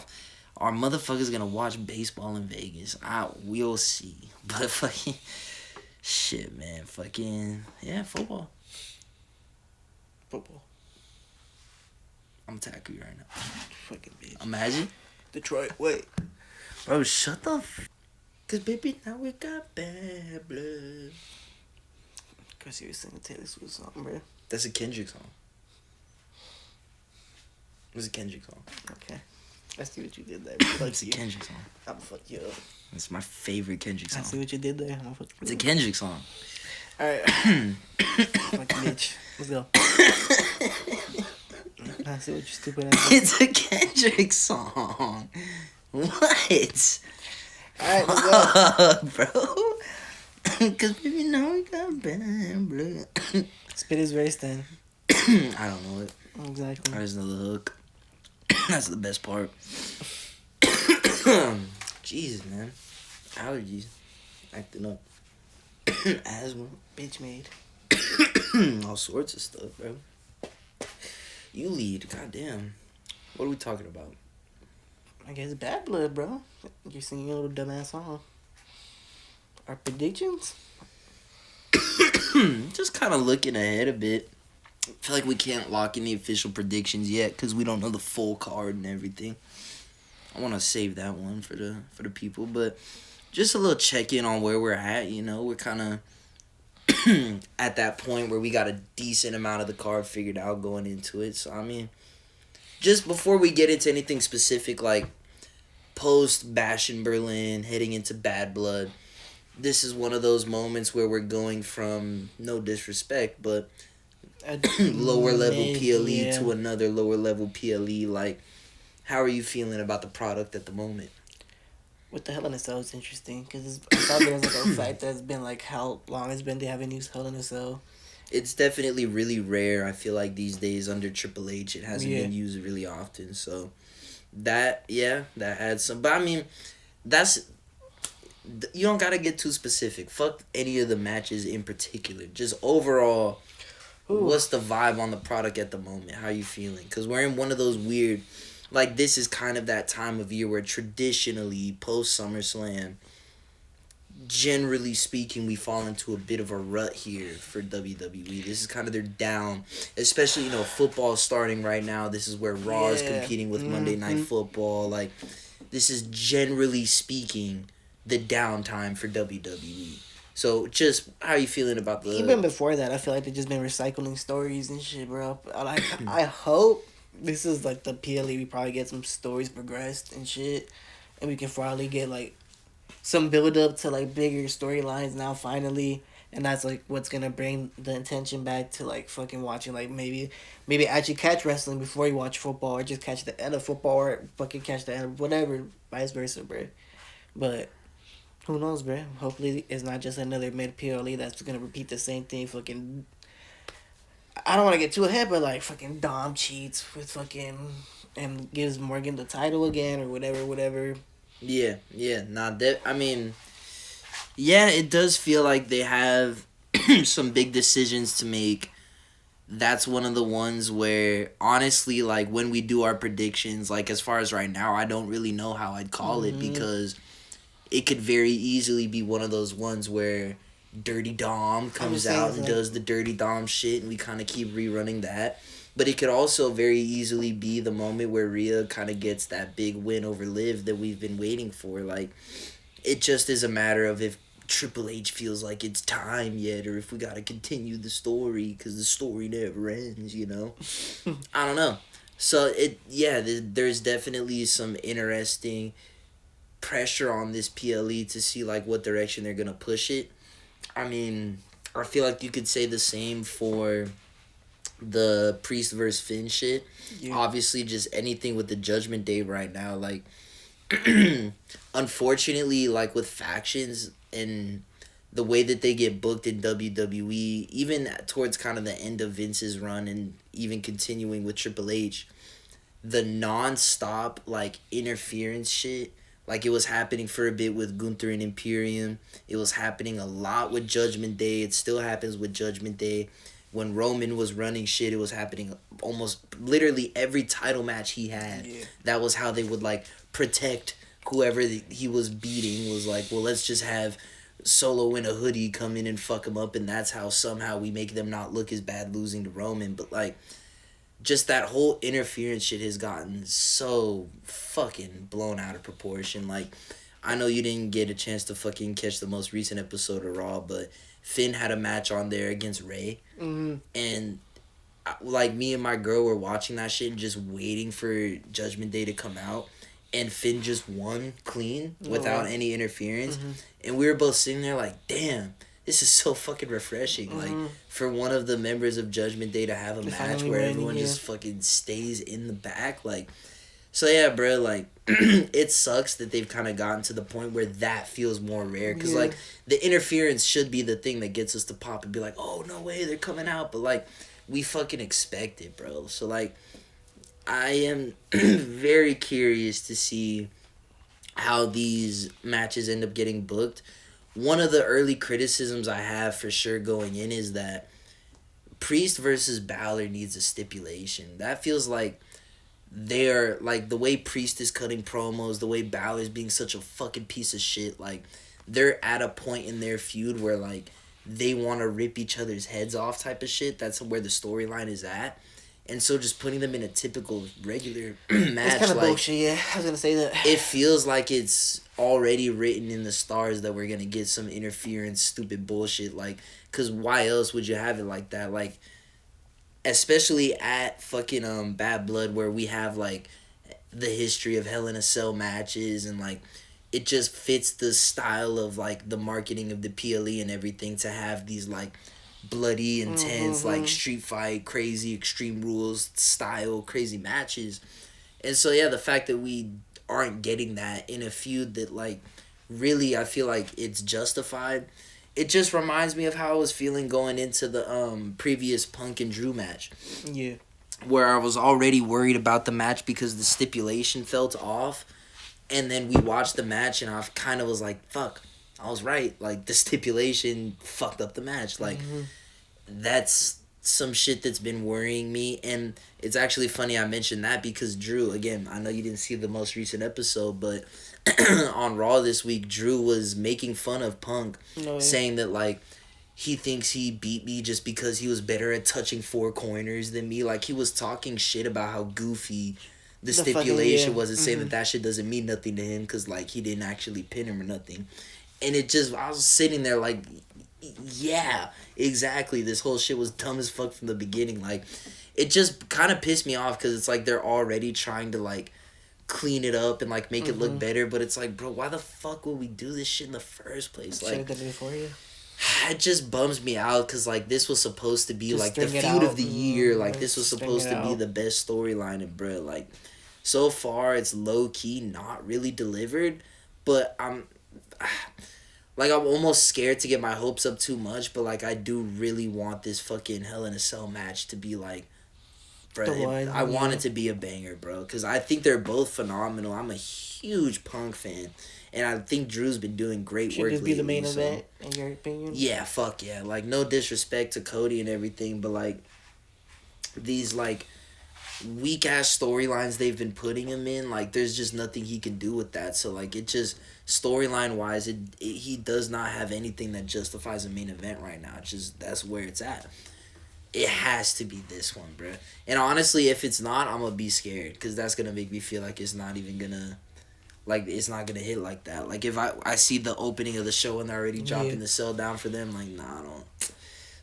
motherfuckers gonna watch baseball in Vegas. We'll see. But fucking shit, man. Fucking yeah, football. I'm attacking you right now. Fucking bitch. Imagine. Detroit, wait. Bro, shut the Cause baby, now we got bad blood. Cause you was singing Taylor Swift song, bro. That's a Kendrick song. It's a Kendrick song. Okay. I see what you did there. It's a Kendrick song. I'm gonna fuck you up. It's my favorite Kendrick song. I see what you did there. I'm gonna fuck you It's a up. Kendrick song. Alright. Fucking bitch. Let's go. I see what you stupid ass. It's a Kendrick song. What? Alright, let's go. Bro. Cause baby, now we got bad blood. Spit his race then. I don't know it. Exactly. I just know the hook. That's the best part. Jesus, man. Allergies. Acting up. Asthma. Bitch made. All sorts of stuff, bro. You lead. Goddamn. What are we talking about? I guess Bad Blood, bro. You're singing a little dumbass song. Our predictions? Just kind of looking ahead a bit. I feel like we can't lock in the official predictions yet because we don't know the full card and everything. I want to save that one for the people, but just a little check-in on where we're at, you know. We're kind of at that point where we got a decent amount of the card figured out going into it. So, I mean, just before we get into anything specific, like post Bash in Berlin, heading into Bad Blood, this is one of those moments where we're going from, no disrespect, but lower level PLE to another lower level PLE. Like, how are you feeling about the product at the moment? With the Hell in a Cell, it's interesting because I thought there was like a fight that's been like how long it's been they haven't used Hell in a Cell. It's definitely really rare. I feel like these days under Triple H, it hasn't been used really often. So that adds some. But I mean, you don't gotta get too specific. Fuck any of the matches in particular. Just overall. Ooh. What's the vibe on the product at the moment? How you feeling? Because we're in one of those weird, like this is kind of that time of year where traditionally post SummerSlam, generally speaking, we fall into a bit of a rut here for WWE. This is kind of their down, especially, you know, football starting right now. This is where Raw is competing with Monday Night Football. Like, this is generally speaking the downtime for WWE. So, just how are you feeling about the... Even before that, I feel like they've just been recycling stories and shit, bro. I hope this is, like, the PLE. We probably get some stories progressed and shit. And we can finally get, like, some build-up to, like, bigger storylines now, finally. And that's, like, what's gonna bring the attention back to, like, fucking watching, like, maybe actually catch wrestling before you watch football. Or just catch the end of football or fucking catch the end of whatever. Vice versa, bro. But... who knows, bro? Hopefully, it's not just another mid PLE that's gonna repeat the same thing. Fucking I don't want to get too ahead, but like fucking Dom cheats with fucking and gives Morgan the title again or whatever. Yeah. Nah, that I mean, yeah, it does feel like they have some big decisions to make. That's one of the ones where honestly, like when we do our predictions, like as far as right now, I don't really know how I'd call it because it could very easily be one of those ones where Dirty Dom comes out and does the Dirty Dom shit and we kind of keep rerunning that. But it could also very easily be the moment where Rhea kind of gets that big win over Liv that we've been waiting for. Like, it just is a matter of if Triple H feels like it's time yet or if we got to continue the story because the story never ends, you know? I don't know. So, there's definitely some interesting pressure on this PLE to see like what direction they're gonna push it. I mean, I feel like you could say the same for the Priest versus Finn shit. Yeah. Obviously, just anything with the Judgment Day right now, like unfortunately, like with factions and the way that they get booked in WWE, even towards kind of the end of Vince's run and even continuing with Triple H, the non-stop like interference shit. Like, it was happening for a bit with Gunther and Imperium. It was happening a lot with Judgment Day. It still happens with Judgment Day. When Roman was running shit, it was happening almost literally every title match he had. Yeah. That was how they would, like, protect whoever he was beating. Was like, well, let's just have Solo in a hoodie come in and fuck him up, and that's how somehow we make them not look as bad losing to Roman. But, like, just that whole interference shit has gotten so fucking blown out of proportion. Like, I know you didn't get a chance to fucking catch the most recent episode of Raw, but Finn had a match on there against Ray. Mm-hmm. And, like, me and my girl were watching that shit and just waiting for Judgment Day to come out. And Finn just won clean without any interference. Mm-hmm. And we were both sitting there like, damn, this is so fucking refreshing. Mm-hmm. Like, for one of the members of Judgment Day to have a match where everyone just fucking stays in the back. Like, so yeah, bro, like, it sucks that they've kind of gotten to the point where that feels more rare. Because, like, the interference should be the thing that gets us to pop and be like, oh, no way, they're coming out. But, like, we fucking expect it, bro. So, like, I am very curious to see how these matches end up getting booked. One of the early criticisms I have for sure going in is that Priest versus Balor needs a stipulation. That feels like they're, like, the way Priest is cutting promos, the way Balor is being such a fucking piece of shit, like, they're at a point in their feud where, like, they want to rip each other's heads off type of shit. That's where the storyline is at. And so just putting them in a typical regular match, it's kind of like, bullshit, yeah. I was going to say that. It feels like it's already written in the stars that we're going to get some interference, stupid bullshit. Like, because why else would you have it like that? Like, especially at fucking Bad Blood where we have, like, the history of Hell in a Cell matches and, like, it just fits the style of, like, the marketing of the PLE and everything to have these, like, bloody, intense, like, street fight, crazy, Extreme Rules style, crazy matches. And so, yeah, the fact that we aren't getting that in a feud that, like, really I feel like it's justified, it just reminds me of how I was feeling going into the previous Punk and Drew match. Yeah. Where I was already worried about the match because the stipulation felt off. And then we watched the match and I kind of was like, fuck, I was right. Like, the stipulation fucked up the match. Like, that's some shit that's been worrying me. And it's actually funny I mentioned that because Drew, again, I know you didn't see the most recent episode, but on Raw this week, Drew was making fun of Punk, saying that, like, he thinks he beat me just because he was better at touching four corners than me. Like, he was talking shit about how goofy the stipulation was and saying that shit doesn't mean nothing to him because, like, he didn't actually pin him or nothing. And it just, I was sitting there like, yeah, exactly. This whole shit was dumb as fuck from the beginning. Like, it just kind of pissed me off because it's like they're already trying to, like, clean it up and, like, make it look better. But it's like, bro, why the fuck would we do this shit in the first place? Like, it just bums me out because, like, this was supposed to be, just like, the feud of the year. Like, this was supposed to be the best storyline. And, bro, like, so far it's low-key not really delivered. But like, I'm almost scared to get my hopes up too much, but, like, I do really want this fucking Hell in a Cell match to be, like, bro, I want it to be a banger, bro, because I think they're both phenomenal. I'm a huge Punk fan, and I think Drew's been doing great work lately. Should this be the main event, in your opinion? Yeah, fuck yeah. Like, no disrespect to Cody and everything, but, like, these, like, weak-ass storylines they've been putting him in, like, there's just nothing he can do with that. So, like, it just, storyline-wise, he does not have anything that justifies a main event right now. It's just, that's where it's at. It has to be this one, bro. And honestly, if it's not, I'm gonna be scared, because that's gonna make me feel like it's not even gonna, like, it's not gonna hit like that. Like, if I see the opening of the show and they're already dropping the cell down for them, like, nah, I don't.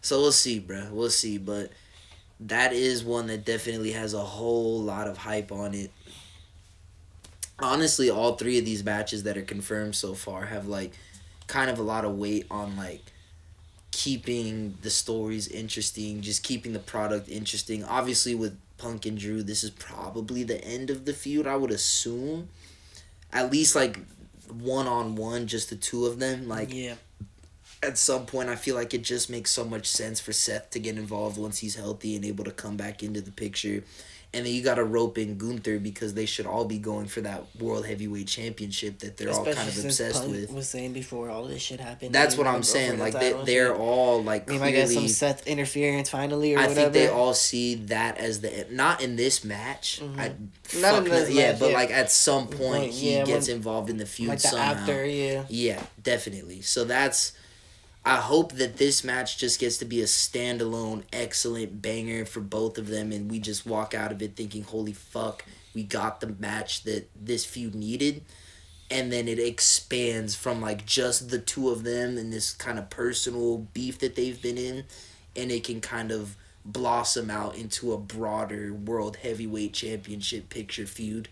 So we'll see, bro. We'll see, but that is one that definitely has a whole lot of hype on it. Honestly, all three of these matches that are confirmed so far have, like, kind of a lot of weight on, like, keeping the stories interesting, just keeping the product interesting. Obviously, with Punk and Drew, this is probably the end of the feud, I would assume. At least, like, one-on-one, just the two of them. Like, yeah. At some point, I feel like it just makes so much sense for Seth to get involved once he's healthy and able to come back into the picture. And then you got to rope in Gunther, because they should all be going for that World Heavyweight Championship that they're all kind of obsessed Punk with. Was saying before all this shit happened. That's what I'm saying. Like, they're all, like, we might get some Seth interference finally or whatever. I think they all see that as the... Not in this match. Not in this match, but, like, at some point he gets involved in the feud like somehow. After, yeah, definitely. So that's... I hope that this match just gets to be a standalone, excellent banger for both of them, and we just walk out of it thinking, holy fuck, we got the match that this feud needed. And then it expands from, like, just the two of them and this kind of personal beef that they've been in, and it can kind of blossom out into a broader World Heavyweight Championship picture feud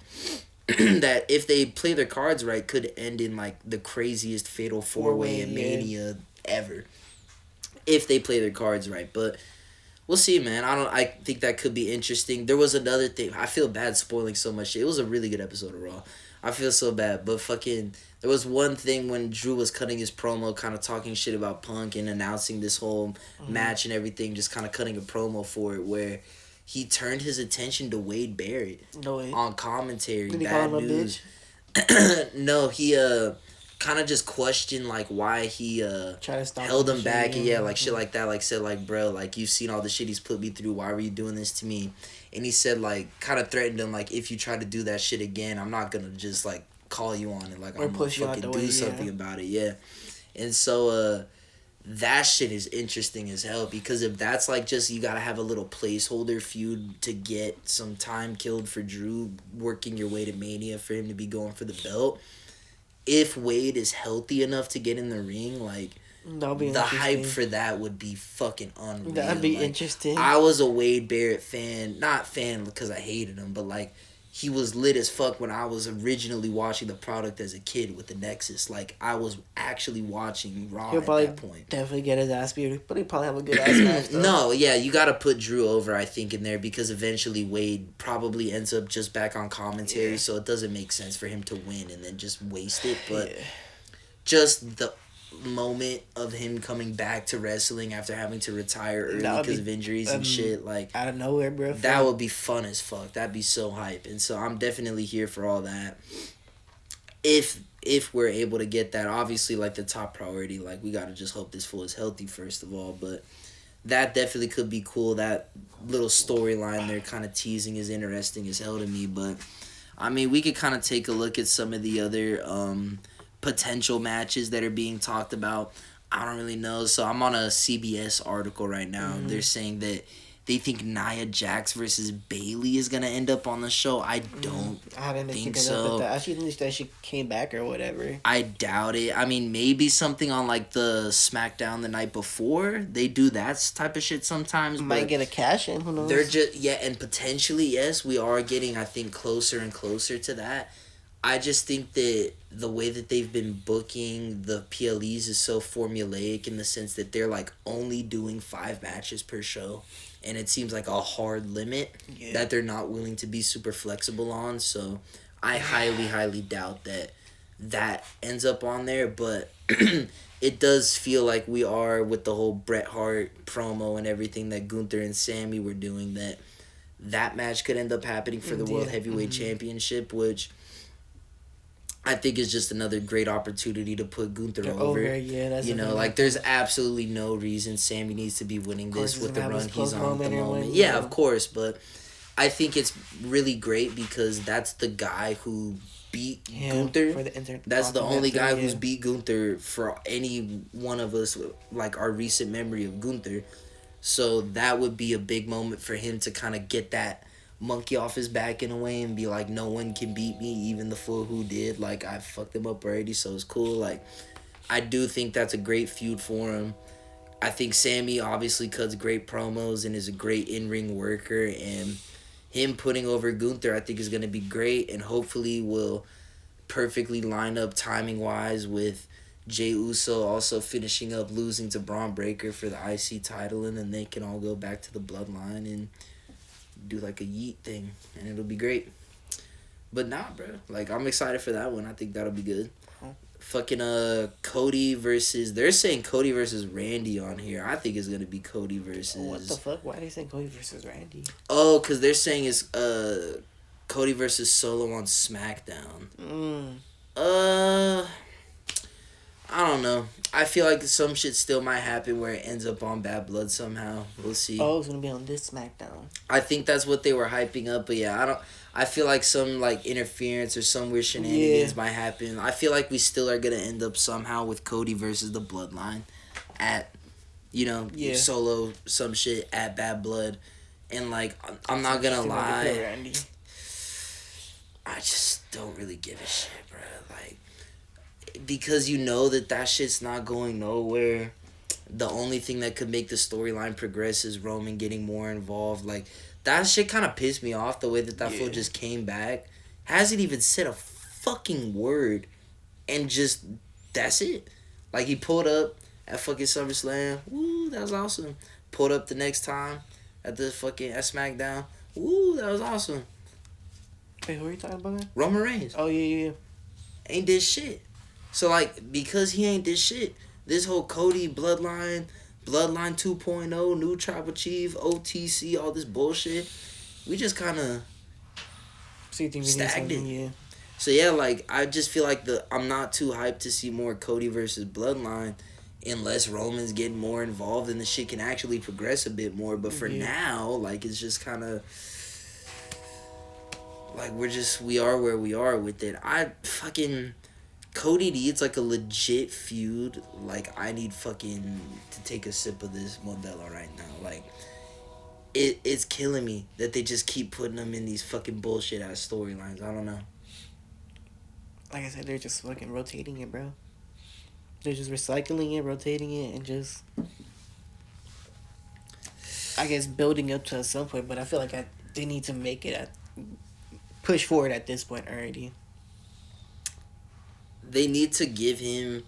that, if they play their cards right, could end in, like, the craziest fatal four-way in Mania ever, if they play their cards right. But we'll see, man. I think that could be interesting. There was another thing. I feel bad spoiling so much shit. It was a really good episode of Raw. I feel so bad, but fucking, there was one thing when Drew was cutting his promo, kind of talking shit about Punk and announcing this whole match and everything, just kind of cutting a promo for it, where he turned his attention to Wade Barrett on commentary. Did he call him a bitch? No, he kind of just questioned, like, why he held him back, and like, shit like that, like, said, like, bro, like, you've seen all the shit he's put me through, why were you doing this to me? And he said, like, kind of threatened him, like, if you try to do that shit again, I'm not gonna just, like, call you on it, like, I'm gonna fucking do something about it, And so, that shit is interesting as hell, because if that's, like, just, you gotta have a little placeholder feud to get some time killed for Drew, working your way to Mania for him to be going for the belt, if Wade is healthy enough to get in the ring, like, the hype for that would be fucking unreal. That'd be interesting. I was a Wade Barrett fan. Not fan because I hated him, but, like, he was lit as fuck when I was originally watching the product as a kid with the Nexus. Like, I was actually watching Raw at that point. Definitely get his ass beat, but he'd probably have a good ass match, though. No, yeah, you gotta put Drew over, I think, in there, because eventually Wade probably ends up just back on commentary, so it doesn't make sense for him to win and then just waste it. But just the moment of him coming back to wrestling after having to retire early because of injuries and shit, like, out of nowhere, bro, that would be fun as fuck. That'd be so hype. And so I'm definitely here for all that, if we're able to get that. Obviously, like, the top priority, like, we gotta just hope this fool is healthy first of all, but that definitely could be cool. That little storyline they're kind of teasing is interesting as hell to me. But I mean, we could kind of take a look at some of the other potential matches that are being talked about. I don't really know. So I'm on a CBS article right now. They're saying that they think Nia Jax versus Bayley is gonna end up on the show. I don't think so. I think that she came back or whatever. I doubt it. I mean, maybe something on, like, the SmackDown the night before. They do that type of shit sometimes. Might get a cash in. Who knows? They're just and potentially, yes, we are getting, I think, closer and closer to that. I just think that the way that they've been booking the PLEs is so formulaic, in the sense that they're, like, only doing 5 matches per show. And it seems like a hard limit that they're not willing to be super flexible on. So I highly, highly doubt that ends up on there. But it does feel like we are with the whole Bret Hart promo and everything that Gunther and Sammy were doing, that match could end up happening for the World Heavyweight Championship, which I think is just another great opportunity to put Gunther over. Yeah, that's there's absolutely no reason Sammy needs to be winning this with the run he's on at the moment. Yeah, of course, but I think it's really great because that's the guy who beat Gunther. That's the only guy who's beat Gunther for any one of us, like our recent memory of Gunther. So that would be a big moment for him to kind of get that monkey off his back in a way and be like, no one can beat me, even the fool who did. Like, I fucked him up already, so it's cool. Like, I do think that's a great feud for him. I think Sammy obviously cuts great promos and is a great in-ring worker, and him putting over Gunther I think is going to be great, and hopefully will perfectly line up timing-wise with Jey Uso also finishing up losing to Braun Breaker for the IC title, and then they can all go back to the bloodline and do like a yeet thing, and it'll be great. But nah, bro, like I'm excited for that one. I think that'll be good. Fucking Cody versus, they're saying Cody versus Randy on here. I think it's gonna be Cody versus. What the fuck? Why are they saying Cody versus Randy? Oh, cause they're saying it's Cody versus Solo on SmackDown. I don't know. I feel like some shit still might happen where it ends up on Bad Blood somehow. We'll see. Oh, it's gonna be on this SmackDown. I think that's what they were hyping up, but yeah, I feel like some like interference or some weird shenanigans might happen. I feel like we still are gonna end up somehow with Cody versus the Bloodline at, Solo some shit at Bad Blood, and like I'm not gonna lie, I just don't really give a shit, bro. Like, because that shit's not going nowhere. The only thing that could make the storyline progress is Roman getting more involved. Like, that shit kind of pissed me off, the way that fool just came back. Hasn't even said a fucking word. And just, that's it. Like, he pulled up at fucking SummerSlam. Woo, that was awesome. Pulled up the next time at SmackDown. Woo, that was awesome. Wait, who are you talking about? Roman Reigns. Oh, yeah. Ain't did shit. So, like, because he ain't did shit, this whole Cody Bloodline 2.0, new Tribal Chief, OTC, all this bullshit, we just kind of stagnant. Yeah. So, yeah, like, I just feel like I'm not too hyped to see more Cody versus Bloodline unless Roman's getting more involved and the shit can actually progress a bit more. But for now, like, it's just kind of, like, we are where we are with it. Cody needs, like, a legit feud. Like, I need fucking to take a sip of this Modelo right now. Like, it's killing me that they just keep putting them in these fucking bullshit-ass storylines. I don't know. Like I said, they're just fucking rotating it, bro. They're just recycling it, rotating it, and just, I guess, building up to some point. But I feel like they need to push forward at this point already. They need to give him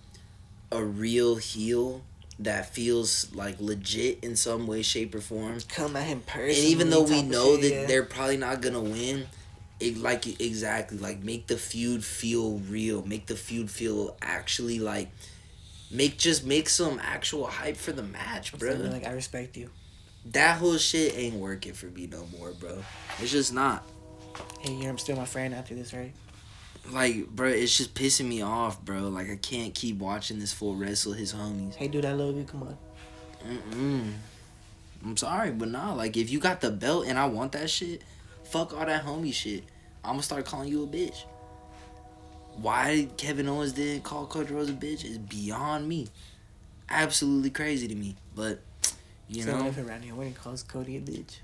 a real heel that feels like legit in some way, shape, or form. Come at him personally. And even though we know that they're probably not gonna win, make the feud feel real. Make the feud feel actually like, make some actual hype for the match, bro. Like, I respect you. That whole shit ain't working for me no more, bro. It's just not. Hey, I'm still my friend after this, right? Like, bro, it's just pissing me off, bro. Like, I can't keep watching this fool wrestle his homies. Hey, dude, I love you. Come on. I'm sorry, but nah. Like, if you got the belt and I want that shit, fuck all that homie shit. I'm gonna start calling you a bitch. Why Kevin Owens didn't call Cody Rhodes a bitch is beyond me. Absolutely crazy to me. But, So if around here, when he calls Cody a bitch,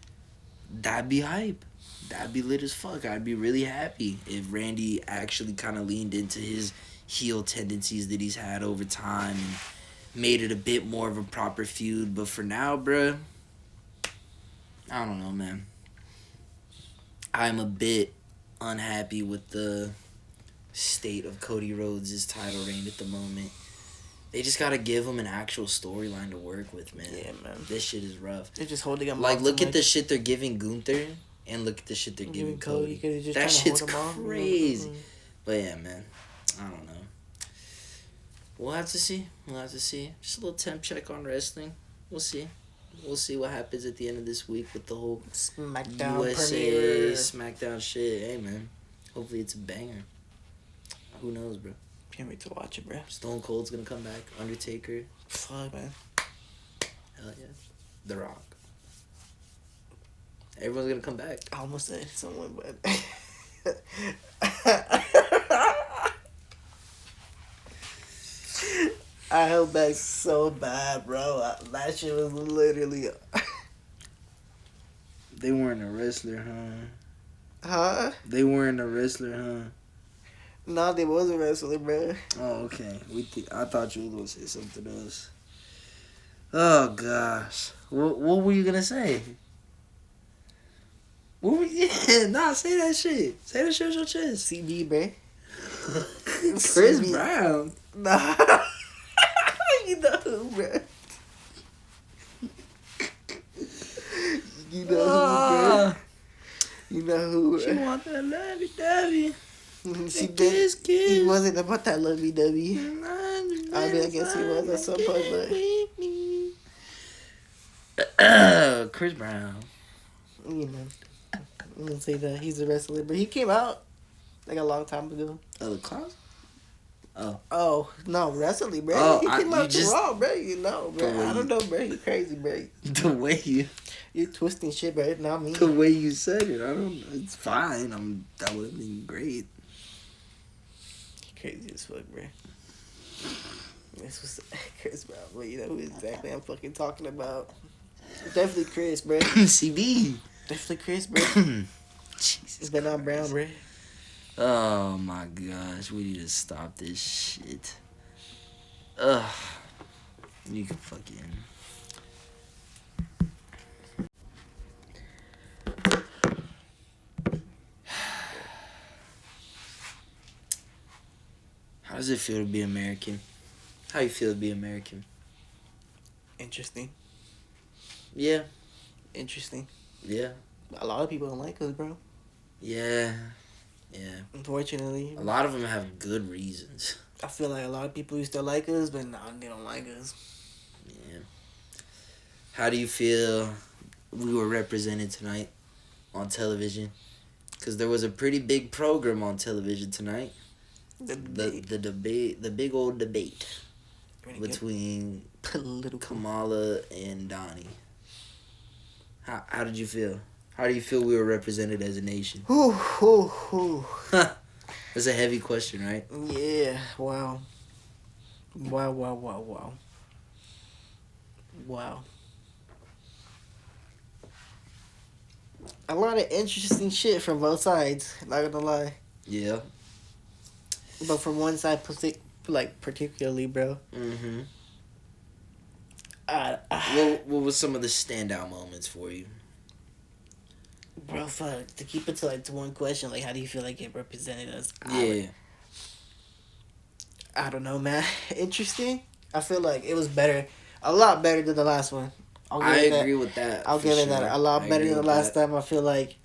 that'd be hype. That'd be lit as fuck. I'd be really happy if Randy actually kind of leaned into his heel tendencies that he's had over time and made it a bit more of a proper feud. But for now, bruh, I don't know, man. I'm a bit unhappy with the state of Cody Rhodes' title reign at the moment. They just gotta give him an actual storyline to work with, man. Yeah, man. This shit is rough. They're just holding him like, off. Look at the shit they're giving Gunther. And look at the shit they're giving Cody. That shit's crazy. But yeah, man. I don't know. We'll have to see. We'll have to see. Just a little temp check on wrestling. We'll see. We'll see what happens at the end of this week with the whole SmackDown USA premiere. SmackDown shit. Hey, man. Hopefully it's a banger. Who knows, bro? Can't wait to watch it, bro. Stone Cold's gonna come back. Undertaker. Fuck, man. Hell yeah. The Rock. Everyone's gonna come back. I almost said someone, but... I held back so bad, bro. That shit was literally... They weren't a wrestler, huh? Huh? They weren't a wrestler, huh? No, they wasn't wrestling, bro. Oh, okay. I thought you were gonna say something else. Oh gosh, what were you gonna say? What were you? Yeah, nah, say that shit. Say that shit with your chest. CB, bro. Chris Brown. Nah. You know who, bro. You know who, bro. You know who, She bro. want that lovey-dovey. She Kiss, did. kiss. He wasn't about that lovey-dovey. I mean, I guess he was at some point, but... Chris Brown. You know. I'm gonna say that he's a wrestler, but he came out like a long time ago. The closet? Oh. Oh, no, wrestling, bro. Oh, he came you out just- raw, bro. You know, bro. The way I don't know, bro. You crazy, bro. The way You're twisting shit, bro. Not me. the way you said it, I don't know. It's fine. That would have been great. Crazy as fuck, bro. This was Chris Brown, but you know who exactly I'm fucking talking about. Definitely Chris, bro. CB. Definitely Chris, bro. Jesus. It's been on Brown, bro. Oh my gosh, we need to stop this shit. Ugh. You can fucking. How does it feel to be American? How you feel to be American? Interesting. Yeah. Interesting. Yeah. A lot of people don't like us, bro. Yeah. Yeah. Unfortunately. A lot of them have good reasons. I feel like a lot of people used to like us, but now they don't like us. Yeah. How do you feel we were represented tonight on television? Because there was a pretty big program on television tonight. The debate, the big old debate between political Kamala and Donnie. How did you feel? How do you feel we were represented as a nation? That's a heavy question, right? Yeah, wow. Wow. A lot of interesting shit from both sides, not gonna lie. Yeah. But from one side, particularly, bro. Mm-hmm. What was some of the standout moments for you? Bro, fuck. To keep it to one question, how do you feel like it represented us? Yeah. I don't know, man. Interesting. I feel like it was better, a lot better than the last one. I agree with that. I'll give it that. A lot better than the last time. I feel like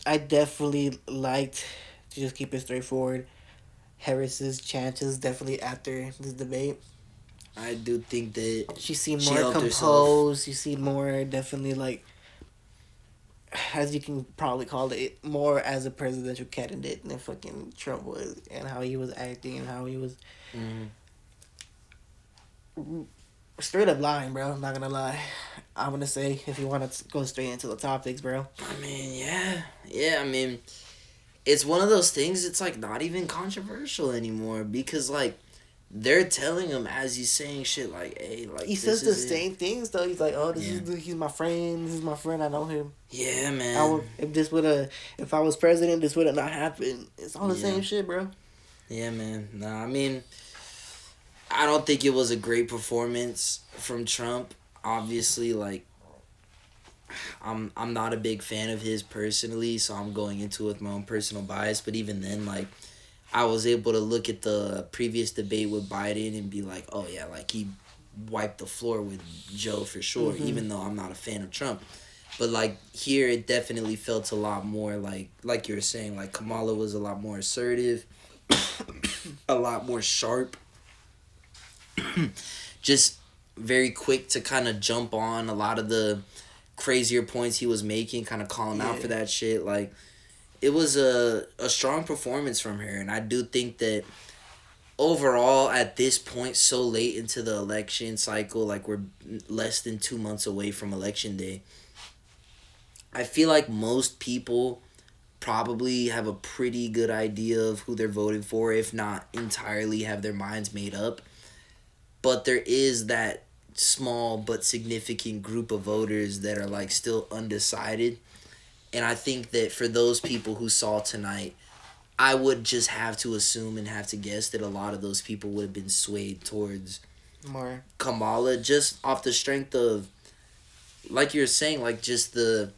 I definitely liked, to just keep it straightforward, Harris's chances definitely after this debate. I do think that She seemed she more helped composed. herself. She seemed more definitely as you can probably call it, more as a presidential candidate than fucking Trump was, and how he was acting and how he was straight up lying, bro. I'm not gonna lie. I'm gonna say, if you want to go straight into the topics, bro. I mean, yeah. I mean, it's one of those things. It's not even controversial anymore because they're telling him as he's saying shit hey, he says the same things though. He's like, oh, he's my friend. This is my friend. I know him. Yeah, man. If I was president, this would have not happened. It's all the same shit, bro. Yeah, man. Nah, I mean, I don't think it was a great performance from Trump. Obviously, I'm not a big fan of his personally, so I'm going into it with my own personal bias. But even then, I was able to look at the previous debate with Biden and be like, oh yeah, he wiped the floor with Joe for sure, even though I'm not a fan of Trump. But here it definitely felt a lot more like you were saying, Kamala was a lot more assertive. a lot more sharp. Just very quick to kind of jump on a lot of the crazier points he was making, kind of calling out for that shit. Like, it was a strong performance from her, and I do think that overall, at this point, so late into the election cycle, like we're less than 2 months away from election day, I feel like most people probably have a pretty good idea of who they're voting for, if not entirely have their minds made up. But there is that small but significant group of voters that are like still undecided. And I think that for those people who saw tonight, I would just have to assume and have to guess that a lot of those people would have been swayed towards more Kamala, just off the strength of, like you're saying, like just the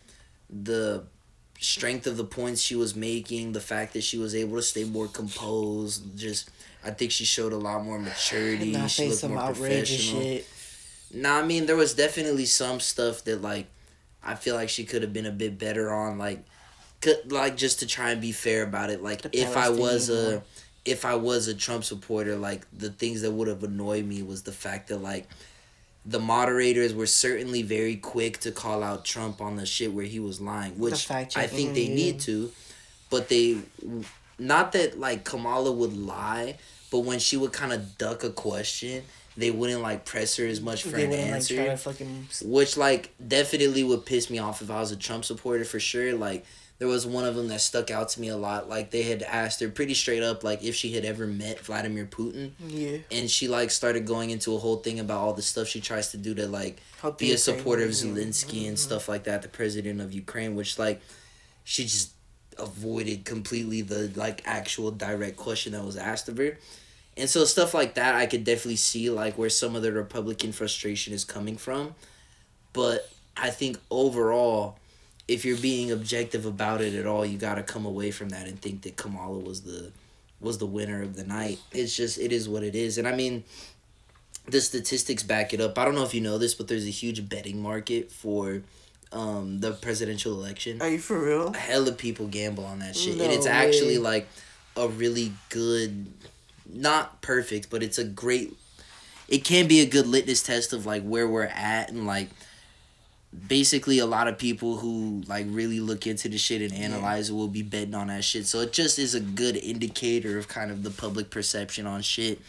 strength of the points she was making, the fact that she was able to stay more composed. Just, I think she showed a lot more maturity. She looked more professional. Shit. Nah, I mean, there was definitely some stuff that, like, I feel like she could have been a bit better on, like just to try and be fair about it. Like, if I was a Trump supporter, like, the things that would have annoyed me was the fact that, like, the moderators were certainly very quick to call out Trump on the shit where he was lying, which I think they need to, but not that, like, Kamala would lie, but when she would kind of duck a question, they wouldn't, like, press her as much for an answer, like, which, like, definitely would piss me off if I was a Trump supporter, for sure. Like, there was one of them that stuck out to me a lot. Like, they had asked her pretty straight up, like, if she had ever met Vladimir Putin. Yeah. And she, like, started going into a whole thing about all the stuff she tries to do to, like, be a supporter of Zelensky and stuff like that, the president of Ukraine, which, like, she just avoided completely the, like, actual direct question that was asked of her. And so stuff like that, I could definitely see, like, where some of the Republican frustration is coming from. But I think overall, if you're being objective about it at all, you got to come away from that and think that Kamala was the winner of the night. It's just, it is what it is. And I mean, the statistics back it up. I don't know if you know this, but there's a huge betting market for the presidential election. Are you for real? A hell of people gamble on that shit. No and it's way. Actually like a really good, not perfect, but it's a great, it can be a good litmus test of like where we're at, and like basically a lot of people who like really look into the shit and analyze it will be betting on that shit. So it just is a good indicator of kind of the public perception on shit.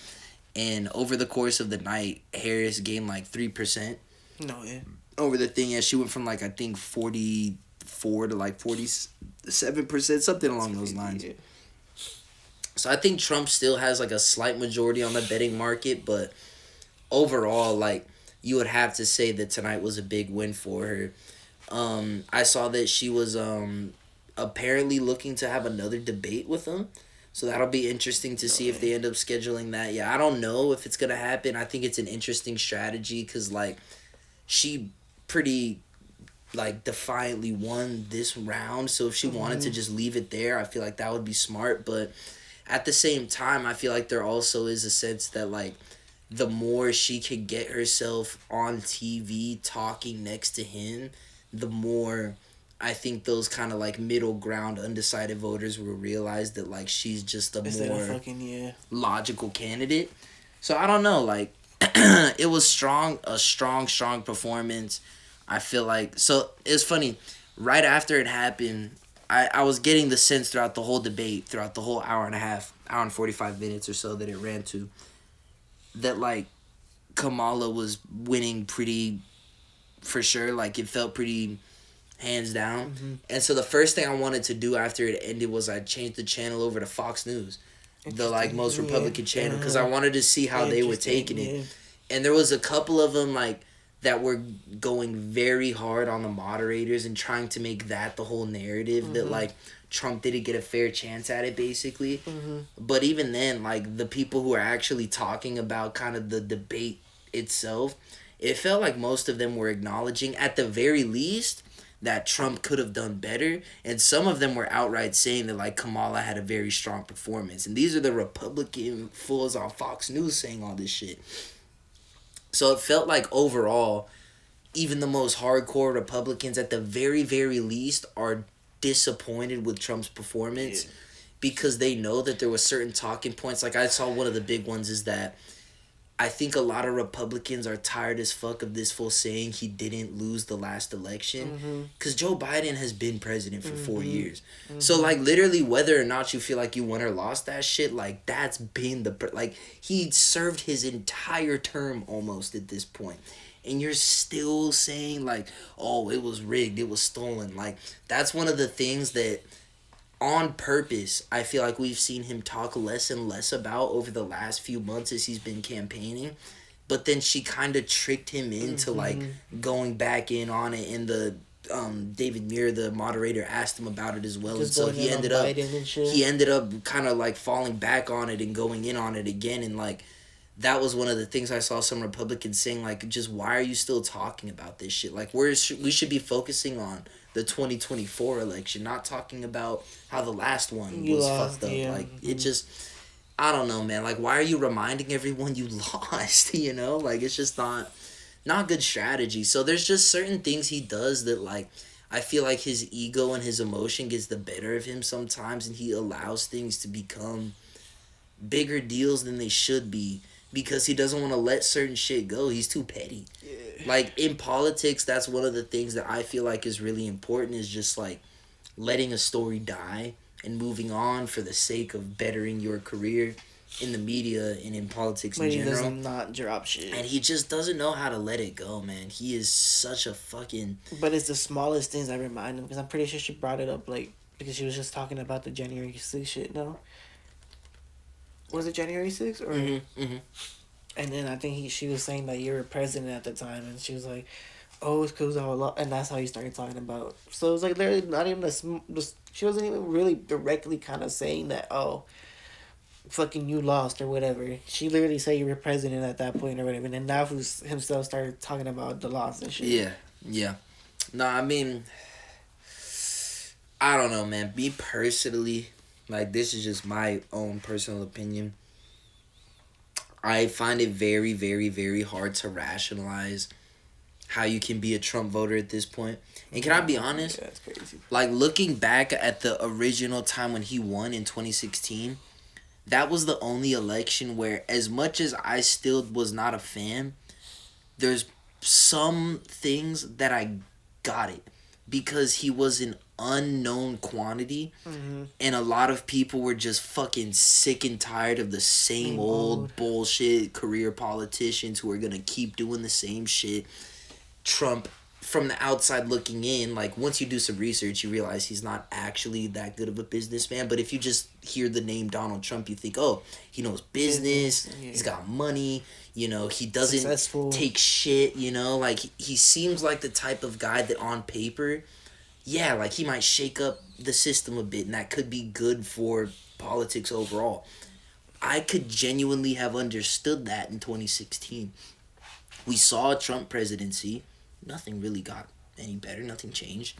And over the course of the night, Harris gained like 3%. No, yeah. Over the thing, she went from like I think 44 to like 47%, something along those lines. Yeah. So I think Trump still has like a slight majority on the betting market, but overall, like, you would have to say that tonight was a big win for her. I saw that she was apparently looking to have another debate with him. So that'll be interesting to see if they end up scheduling that. Yeah, I don't know if it's going to happen. I think it's an interesting strategy because, like, she pretty, like, defiantly won this round. So if she wanted to just leave it there, I feel like that would be smart. But at the same time, I feel like there also is a sense that, like, the more she could get herself on TV talking next to him, the more I think those kind of like middle ground undecided voters will realize that like she's just a more logical candidate. So I don't know, like it was a strong performance. I feel like, so it's funny, right after it happened, I was getting the sense throughout the whole debate, throughout the whole hour and 45 minutes or so that it ran to, that like Kamala was winning pretty for sure. Like it felt pretty hands down. Mm-hmm. And so the first thing I wanted to do after it ended was I changed the channel over to Fox News, the like most Republican channel, because I wanted to see how they were taking it. And there was a couple of them like that were going very hard on the moderators and trying to make that the whole narrative, that like Trump didn't get a fair chance at it, basically. Mm-hmm. But even then, like, the people who are actually talking about kind of the debate itself, it felt like most of them were acknowledging, at the very least, that Trump could have done better. And some of them were outright saying that, like, Kamala had a very strong performance. And these are the Republican fools on Fox News saying all this shit. So it felt like, overall, even the most hardcore Republicans, at the very, very least, are disappointed with Trump's performance, because they know that there was certain talking points. Like, I saw one of the big ones is that I think a lot of Republicans are tired as fuck of this fool saying he didn't lose the last election. Because Joe Biden has been president for 4 years. So, like, literally, whether or not you feel like you won or lost that shit, like, that's been the... Like, he served his entire term almost at this point. And you're still saying, like, oh, it was rigged, it was stolen. Like, that's one of the things that... on purpose, I feel like we've seen him talk less and less about over the last few months as he's been campaigning. But then she kind of tricked him into, like, going back in on it. And the David Muir, the moderator, asked him about it as well. Just and so he ended up kind of, like, falling back on it and going in on it again. And, like, that was one of the things I saw some Republicans saying, like, just why are you still talking about this shit? Like, we should be focusing on the 2024 election, not talking about how the last one was fucked up. Yeah. Like, it just, I don't know, man. Like, why are you reminding everyone you lost, you know? Like, it's just not good strategy. So there's just certain things he does that, like, I feel like his ego and his emotion gets the better of him sometimes, and he allows things to become bigger deals than they should be because he doesn't want to let certain shit go. He's too petty. Yeah. Like, in politics, that's one of the things that I feel like is really important, is just, like, letting a story die and moving on for the sake of bettering your career in the media and in politics in general. But he does not drop shit. And he just doesn't know how to let it go, man. He is such a fucking... But it's the smallest things that remind him, because I'm pretty sure she brought it up, like, because she was just talking about the January 6th shit, no? Was it January 6th? Or... Mm-hmm. And then I think she was saying that you were president at the time, and she was like, "Oh, it's because I lost," and that's how he started talking about. So it was like literally not even she wasn't even really directly kind of saying that, "Oh, fucking you lost" or whatever. She literally said you were president at that point or whatever, and then Nafus himself started talking about the loss and shit. Yeah. No, I mean, I don't know, man. Me personally, like, this is just my own personal opinion. I find it very, very, very hard to rationalize how you can be a Trump voter at this point. And can I be honest? Yeah, that's crazy. Like, looking back at the original time when he won in 2016, that was the only election where, as much as I still was not a fan, there's some things that I got it. Because he was an unknown quantity, and a lot of people were just fucking sick and tired of the same old bullshit career politicians who are gonna keep doing the same shit. Trump, from the outside looking in, like, once you do some research, you realize he's not actually that good of a businessman. But if you just hear the name Donald Trump, you think, oh, he knows business, he's got money, you know, he doesn't take shit, you know, like, he seems like the type of guy that on paper, yeah, like, he might shake up the system a bit, and that could be good for politics overall. I could genuinely have understood that in 2016. We saw a Trump presidency. Nothing really got any better. Nothing changed.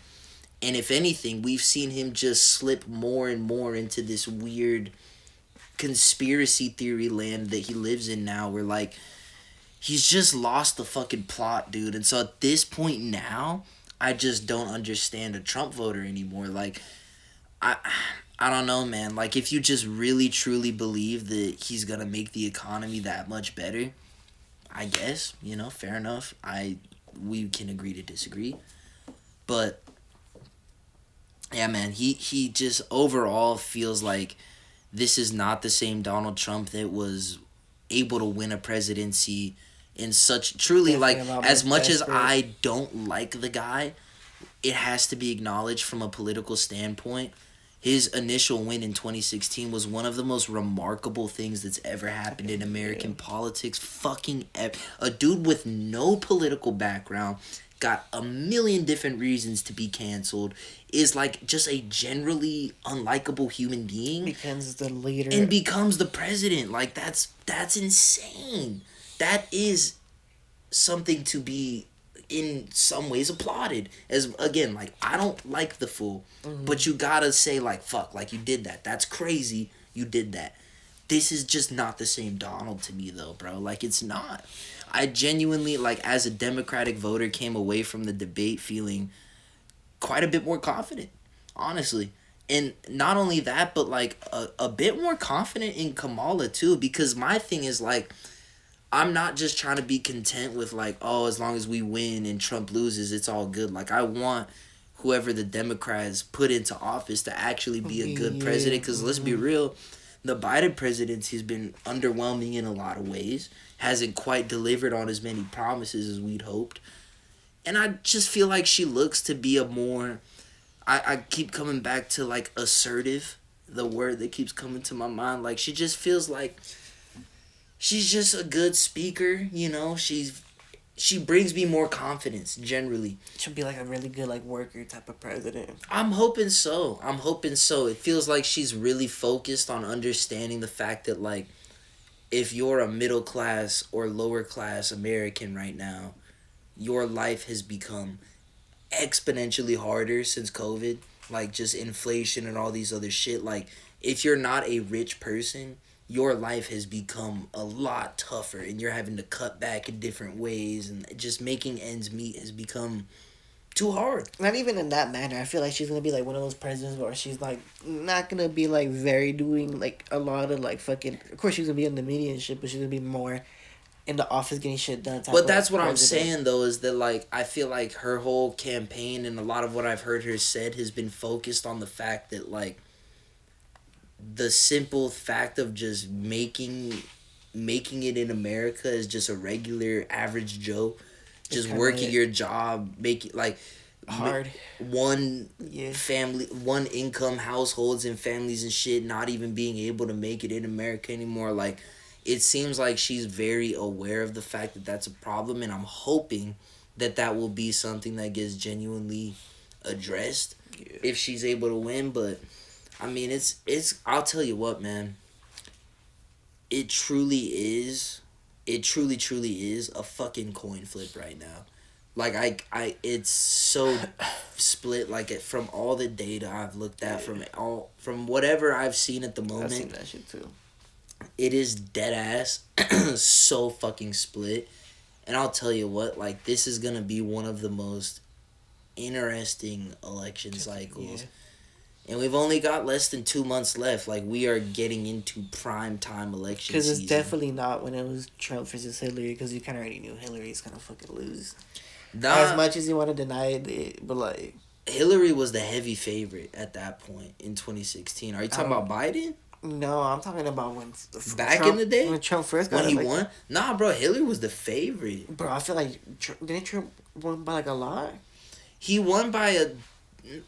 And if anything, we've seen him just slip more and more into this weird conspiracy theory land that he lives in now, where, like, he's just lost the fucking plot, dude. And so at this point now, I just don't understand a Trump voter anymore. Like, I don't know, man. Like, if you just really, truly believe that he's gonna make the economy that much better, I guess, you know, fair enough. We can agree to disagree. But, yeah, man, he just overall feels like this is not the same Donald Trump that was able to win a presidency in such... Truly, like, as much as I don't like the guy, it has to be acknowledged from a political standpoint. His initial win in 2016 was one of the most remarkable things that's ever happened in American politics. Fucking a dude with no political background, got a million different reasons to be canceled, is like just a generally unlikable human being. Becomes the leader. And becomes the president. Like, that's insane. That is something to be in some ways applauded. As, again, like, I don't like the fool, but you gotta say, like, fuck, like, you did that. That's crazy. You did that. This is just not the same Donald to me, though, bro. Like, it's not. I genuinely, like, as a Democratic voter, came away from the debate feeling quite a bit more confident, honestly. And not only that, but like a bit more confident in Kamala too, because my thing is like, I'm not just trying to be content with like, oh, as long as we win and Trump loses, it's all good. Like, I want whoever the Democrats put into office to actually be a good president. Because let's be real, the Biden presidency has been underwhelming in a lot of ways. Hasn't quite delivered on as many promises as we'd hoped. And I just feel like she looks to be a more... I keep coming back to like assertive, the word that keeps coming to my mind. Like, she just feels like she's just a good speaker, you know. She brings me more confidence generally. She'll be like a really good like worker type of president. I'm hoping so. It feels like she's really focused on understanding the fact that like, if you're a middle class or lower class American right now, your life has become exponentially harder since COVID. Like, just inflation and all these other shit. Like, if you're not a rich person, your life has become a lot tougher, and you're having to cut back in different ways, and just making ends meet has become too hard. Not even in that manner. I feel like she's gonna be like one of those presidents where she's like not gonna be like very doing like a lot of like fucking. Of course, she's gonna be in the media and shit, but she's gonna be more in the office getting shit done. But that's what I'm saying though, is that like, I feel like her whole campaign and a lot of what I've heard her said has been focused on the fact that like, the simple fact of just making it in America as just a regular average Joe, just working your job, making like hard one family, one income households and families and shit, not even being able to make it in America anymore. Like, it seems like she's very aware of the fact that that's a problem, and I'm hoping that that will be something that gets genuinely addressed if she's able to win. But I mean, it's I'll tell you what, man. It truly is a fucking coin flip right now. Like, it's so split. Like, from all the data I've looked at, from whatever I've seen at the moment, I've seen that shit too. It is dead ass so fucking split. And I'll tell you what, like, this is gonna be one of the most interesting election cycles. Yeah. And we've only got less than 2 months left. Like, we are getting into prime time election season. Because it's definitely not when it was Trump versus Hillary, because you kind of already knew Hillary's gonna fucking lose. As much as you want to deny it, but like... Hillary was the heavy favorite at that point in 2016. Are you talking about Biden? No, I'm talking about when... Back Trump, in the day? When Trump first got when he won? Nah, bro, Hillary was the favorite. Bro, I feel like... Didn't Trump won by like a lot? He won by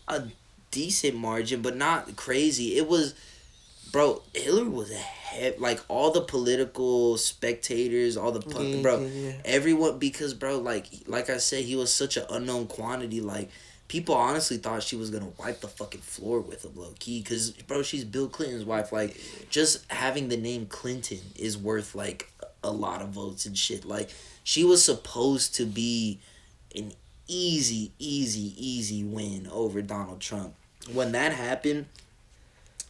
a decent margin, but not crazy. It was... Bro, Hillary was like, all the political spectators, all the... Everyone... Because, bro, like I said, he was such an unknown quantity, like... People honestly thought she was gonna wipe the fucking floor with him, low key. Cause, bro, she's Bill Clinton's wife. Like, just having the name Clinton is worth like a lot of votes and shit. Like, she was supposed to be an easy win over Donald Trump. When that happened,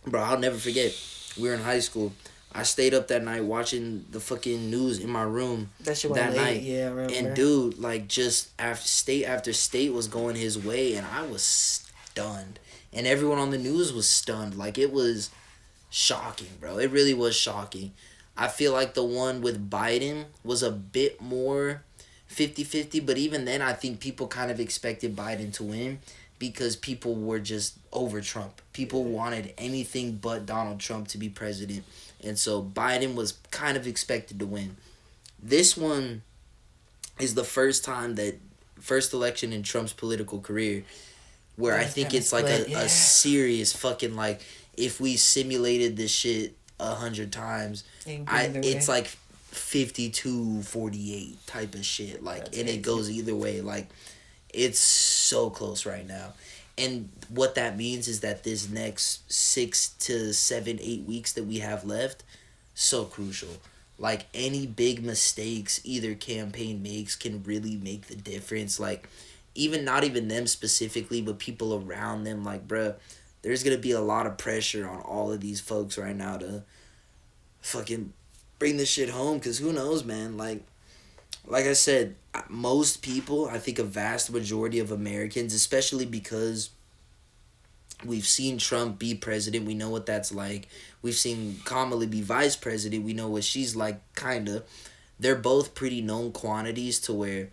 bro, I'll never forget. We were in high school. I stayed up that night watching the fucking news in my room that night. Yeah, I remember. And dude, like, just after state was going his way, and I was stunned. And everyone on the news was stunned. Like, it was shocking, bro. It really was shocking. I feel like the one with Biden was a bit more 50-50, but even then, I think people kind of expected Biden to win because people were just over Trump. People wanted anything but Donald Trump to be president. And so Biden was kind of expected to win. This one is the first election in Trump's political career where I think it's like a serious fucking, like, if we simulated this shit 100 times, it's like 52-48 type of shit. Like, and it goes either way. Like, it's so close right now. And what that means is that this next 6 to 7, 8 weeks that we have left, so crucial. Like, any big mistakes either campaign makes can really make the difference. Like, not even them specifically, but people around them. Like, bruh, there's going to be a lot of pressure on all of these folks right now to fucking bring this shit home. Because who knows, man? Like I said, most people, I think a vast majority of Americans, especially because We've seen Trump be president. We know what that's like. We've seen Kamala be vice president. We know what she's like, kind of. They're both pretty known quantities to where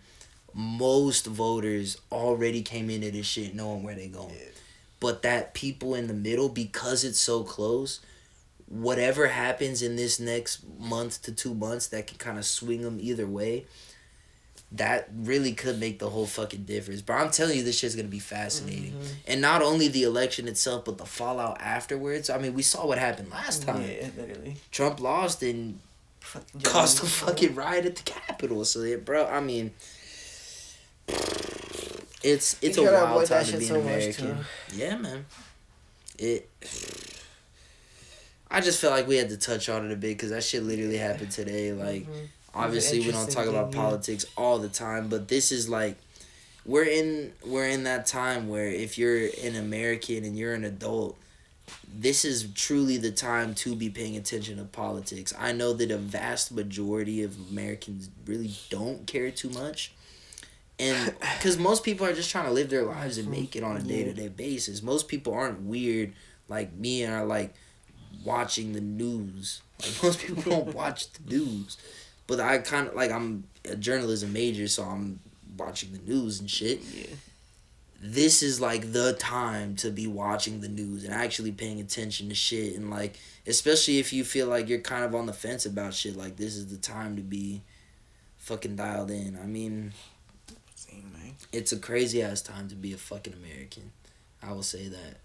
most voters already came into this shit knowing where they're going. Yeah. But that people in the middle, because it's so close, whatever happens in this next month to 2 months that can kind of swing them either way, that really could make the whole fucking difference. But I'm telling you, this shit's going to be fascinating. Mm-hmm. And not only the election itself, but the fallout afterwards. I mean, we saw what happened last time. Yeah, literally. Trump lost and caused a fucking riot at the Capitol. So, yeah, bro, I mean, it's a wild time to be an American. Yeah, man. I just felt like we had to touch on it a bit because that shit literally happened today. Like, obviously we don't talk about politics all the time, but this is like, we're in that time where if you're an American and you're an adult, this is truly the time to be paying attention to politics. I know that a vast majority of Americans really don't care too much. And because most people are just trying to live their lives and make it on a day-to-day basis. Most people aren't weird like me and are like watching the news. Like, most people don't watch the news. But I kind of, like, I'm a journalism major, so I'm watching the news and shit. Yeah. This is, like, the time to be watching the news and actually paying attention to shit. And, like, especially if you feel like you're kind of on the fence about shit, like, this is the time to be fucking dialed in. I mean, it's a crazy-ass time to be a fucking American. I will say that.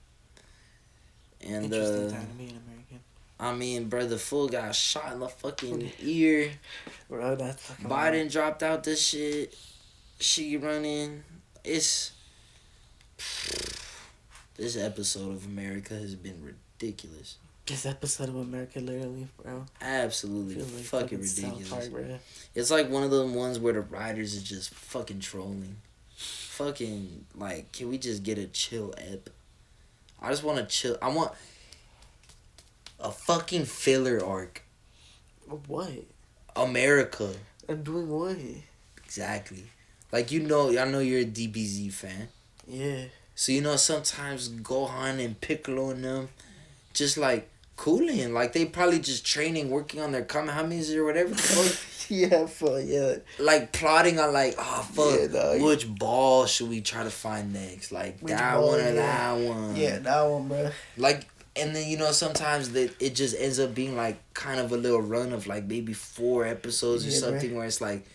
And, interesting time to be an American. I mean, bro, the fool got shot in the fucking ear. Bro, that's fucking Biden wild. Dropped out this shit. She running. It's... This episode of America has been ridiculous. This episode of America, literally, bro. Absolutely like fucking ridiculous. Park, bro. It's like one of the ones where the writers are just fucking trolling. Fucking, like, can we just get a chill ep? I just want to chill. I want a fucking filler arc. What? America. I'm doing what? Exactly. Like, I know you're a DBZ fan. Yeah. So, sometimes Gohan and Piccolo and them just, like, cooling. Like, they probably just training, working on their Kamehamehas or whatever. Yeah, fuck, yeah. Like, plotting on, like, oh, fuck, yeah, which ball should we try to find next? Like, which that ball, one or that one? Yeah, that one, bro. Like, and then, sometimes it just ends up being, like, kind of a little run of, like, maybe 4 episodes or something, right? Where it's, like,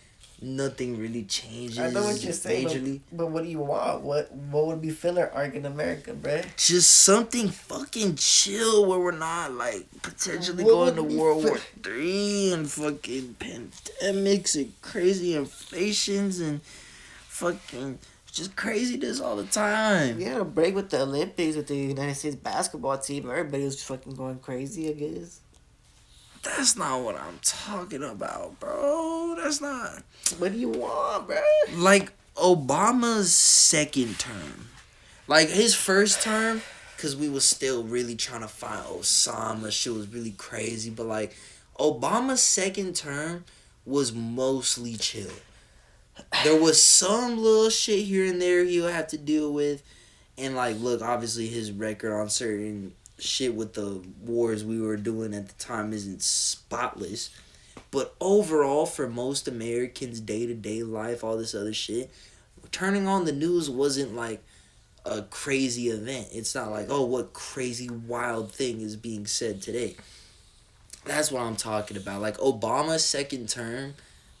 nothing really changes. I know what you're saying, but what do you want? What would be filler arc in America, bruh? Just something fucking chill where we're not, like, potentially going to World War III and fucking pandemics and crazy inflations and fucking just craziness all the time. We had a break with the Olympics with the United States basketball team. Everybody was fucking going crazy, I guess. That's not what I'm talking about, bro. That's not... What do you want, bro? Like, Obama's second term. Like, his first term, because we was still really trying to find Osama. Shit was really crazy. But, like, Obama's second term was mostly chill. There was some little shit here and there he'll have to deal with. And, like, look, obviously his record on certain shit with the wars we were doing at the time isn't spotless. But overall, for most Americans' day-to-day life, all this other shit, turning on the news wasn't like a crazy event. It's not like, oh, what crazy wild thing is being said today. That's what I'm talking about. Like, Obama's second term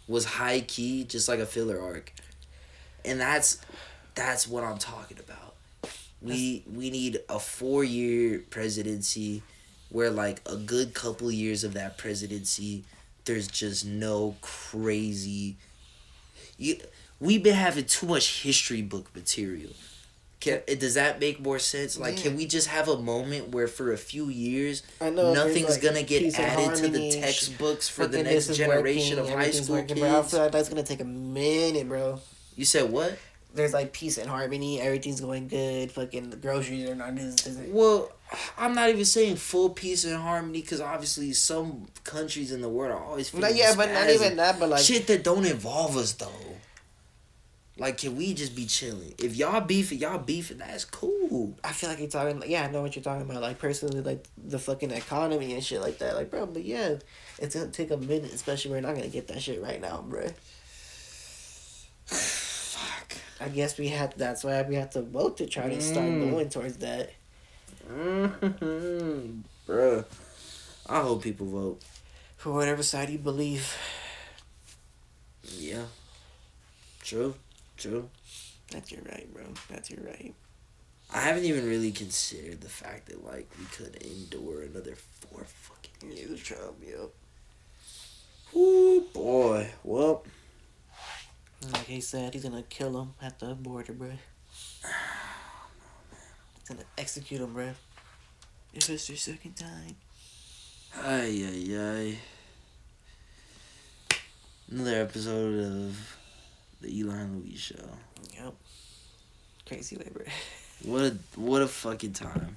was high-key, just like a filler arc. And that's what I'm talking about. We need a 4-year presidency where, like, a good couple years of that presidency, there's just no crazy... We've been having too much history book material. Does that make more sense? Like, can we just have a moment where for a few years, nothing's going to get added to the textbooks for the next generation of high school kids? Bro, I feel like that's going to take a minute, bro. You said what? There's, like, peace and harmony. Everything's going good. Fucking the groceries are not... Well, I'm not even saying full peace and harmony because obviously some countries in the world are always feeling but not even that, but, like... Shit that don't involve us, though. Like, can we just be chilling? If y'all beefing, that's cool. I feel like you're talking. Yeah, I know what you're talking about. Like personally, like the fucking economy and shit like that. Like, bro, but yeah, it's gonna take a minute. Especially we're not gonna get that shit right now, bro. Fuck. I guess we have. That's why we have to vote to try to start going towards that. Bruh. I hope people vote. For whatever side you believe. Yeah. True. That's your right, bro. That's your right. I haven't even really considered the fact that, like, we could endure another 4 fucking years of Trump, yo. Ooh, boy. Well. Like he said, he's gonna kill him at the border, bro. He's gonna execute him, bro. If it's your second time. Ay. Another episode of the Eli and Luis Show. Yep. Crazy way, bro. What a fucking time.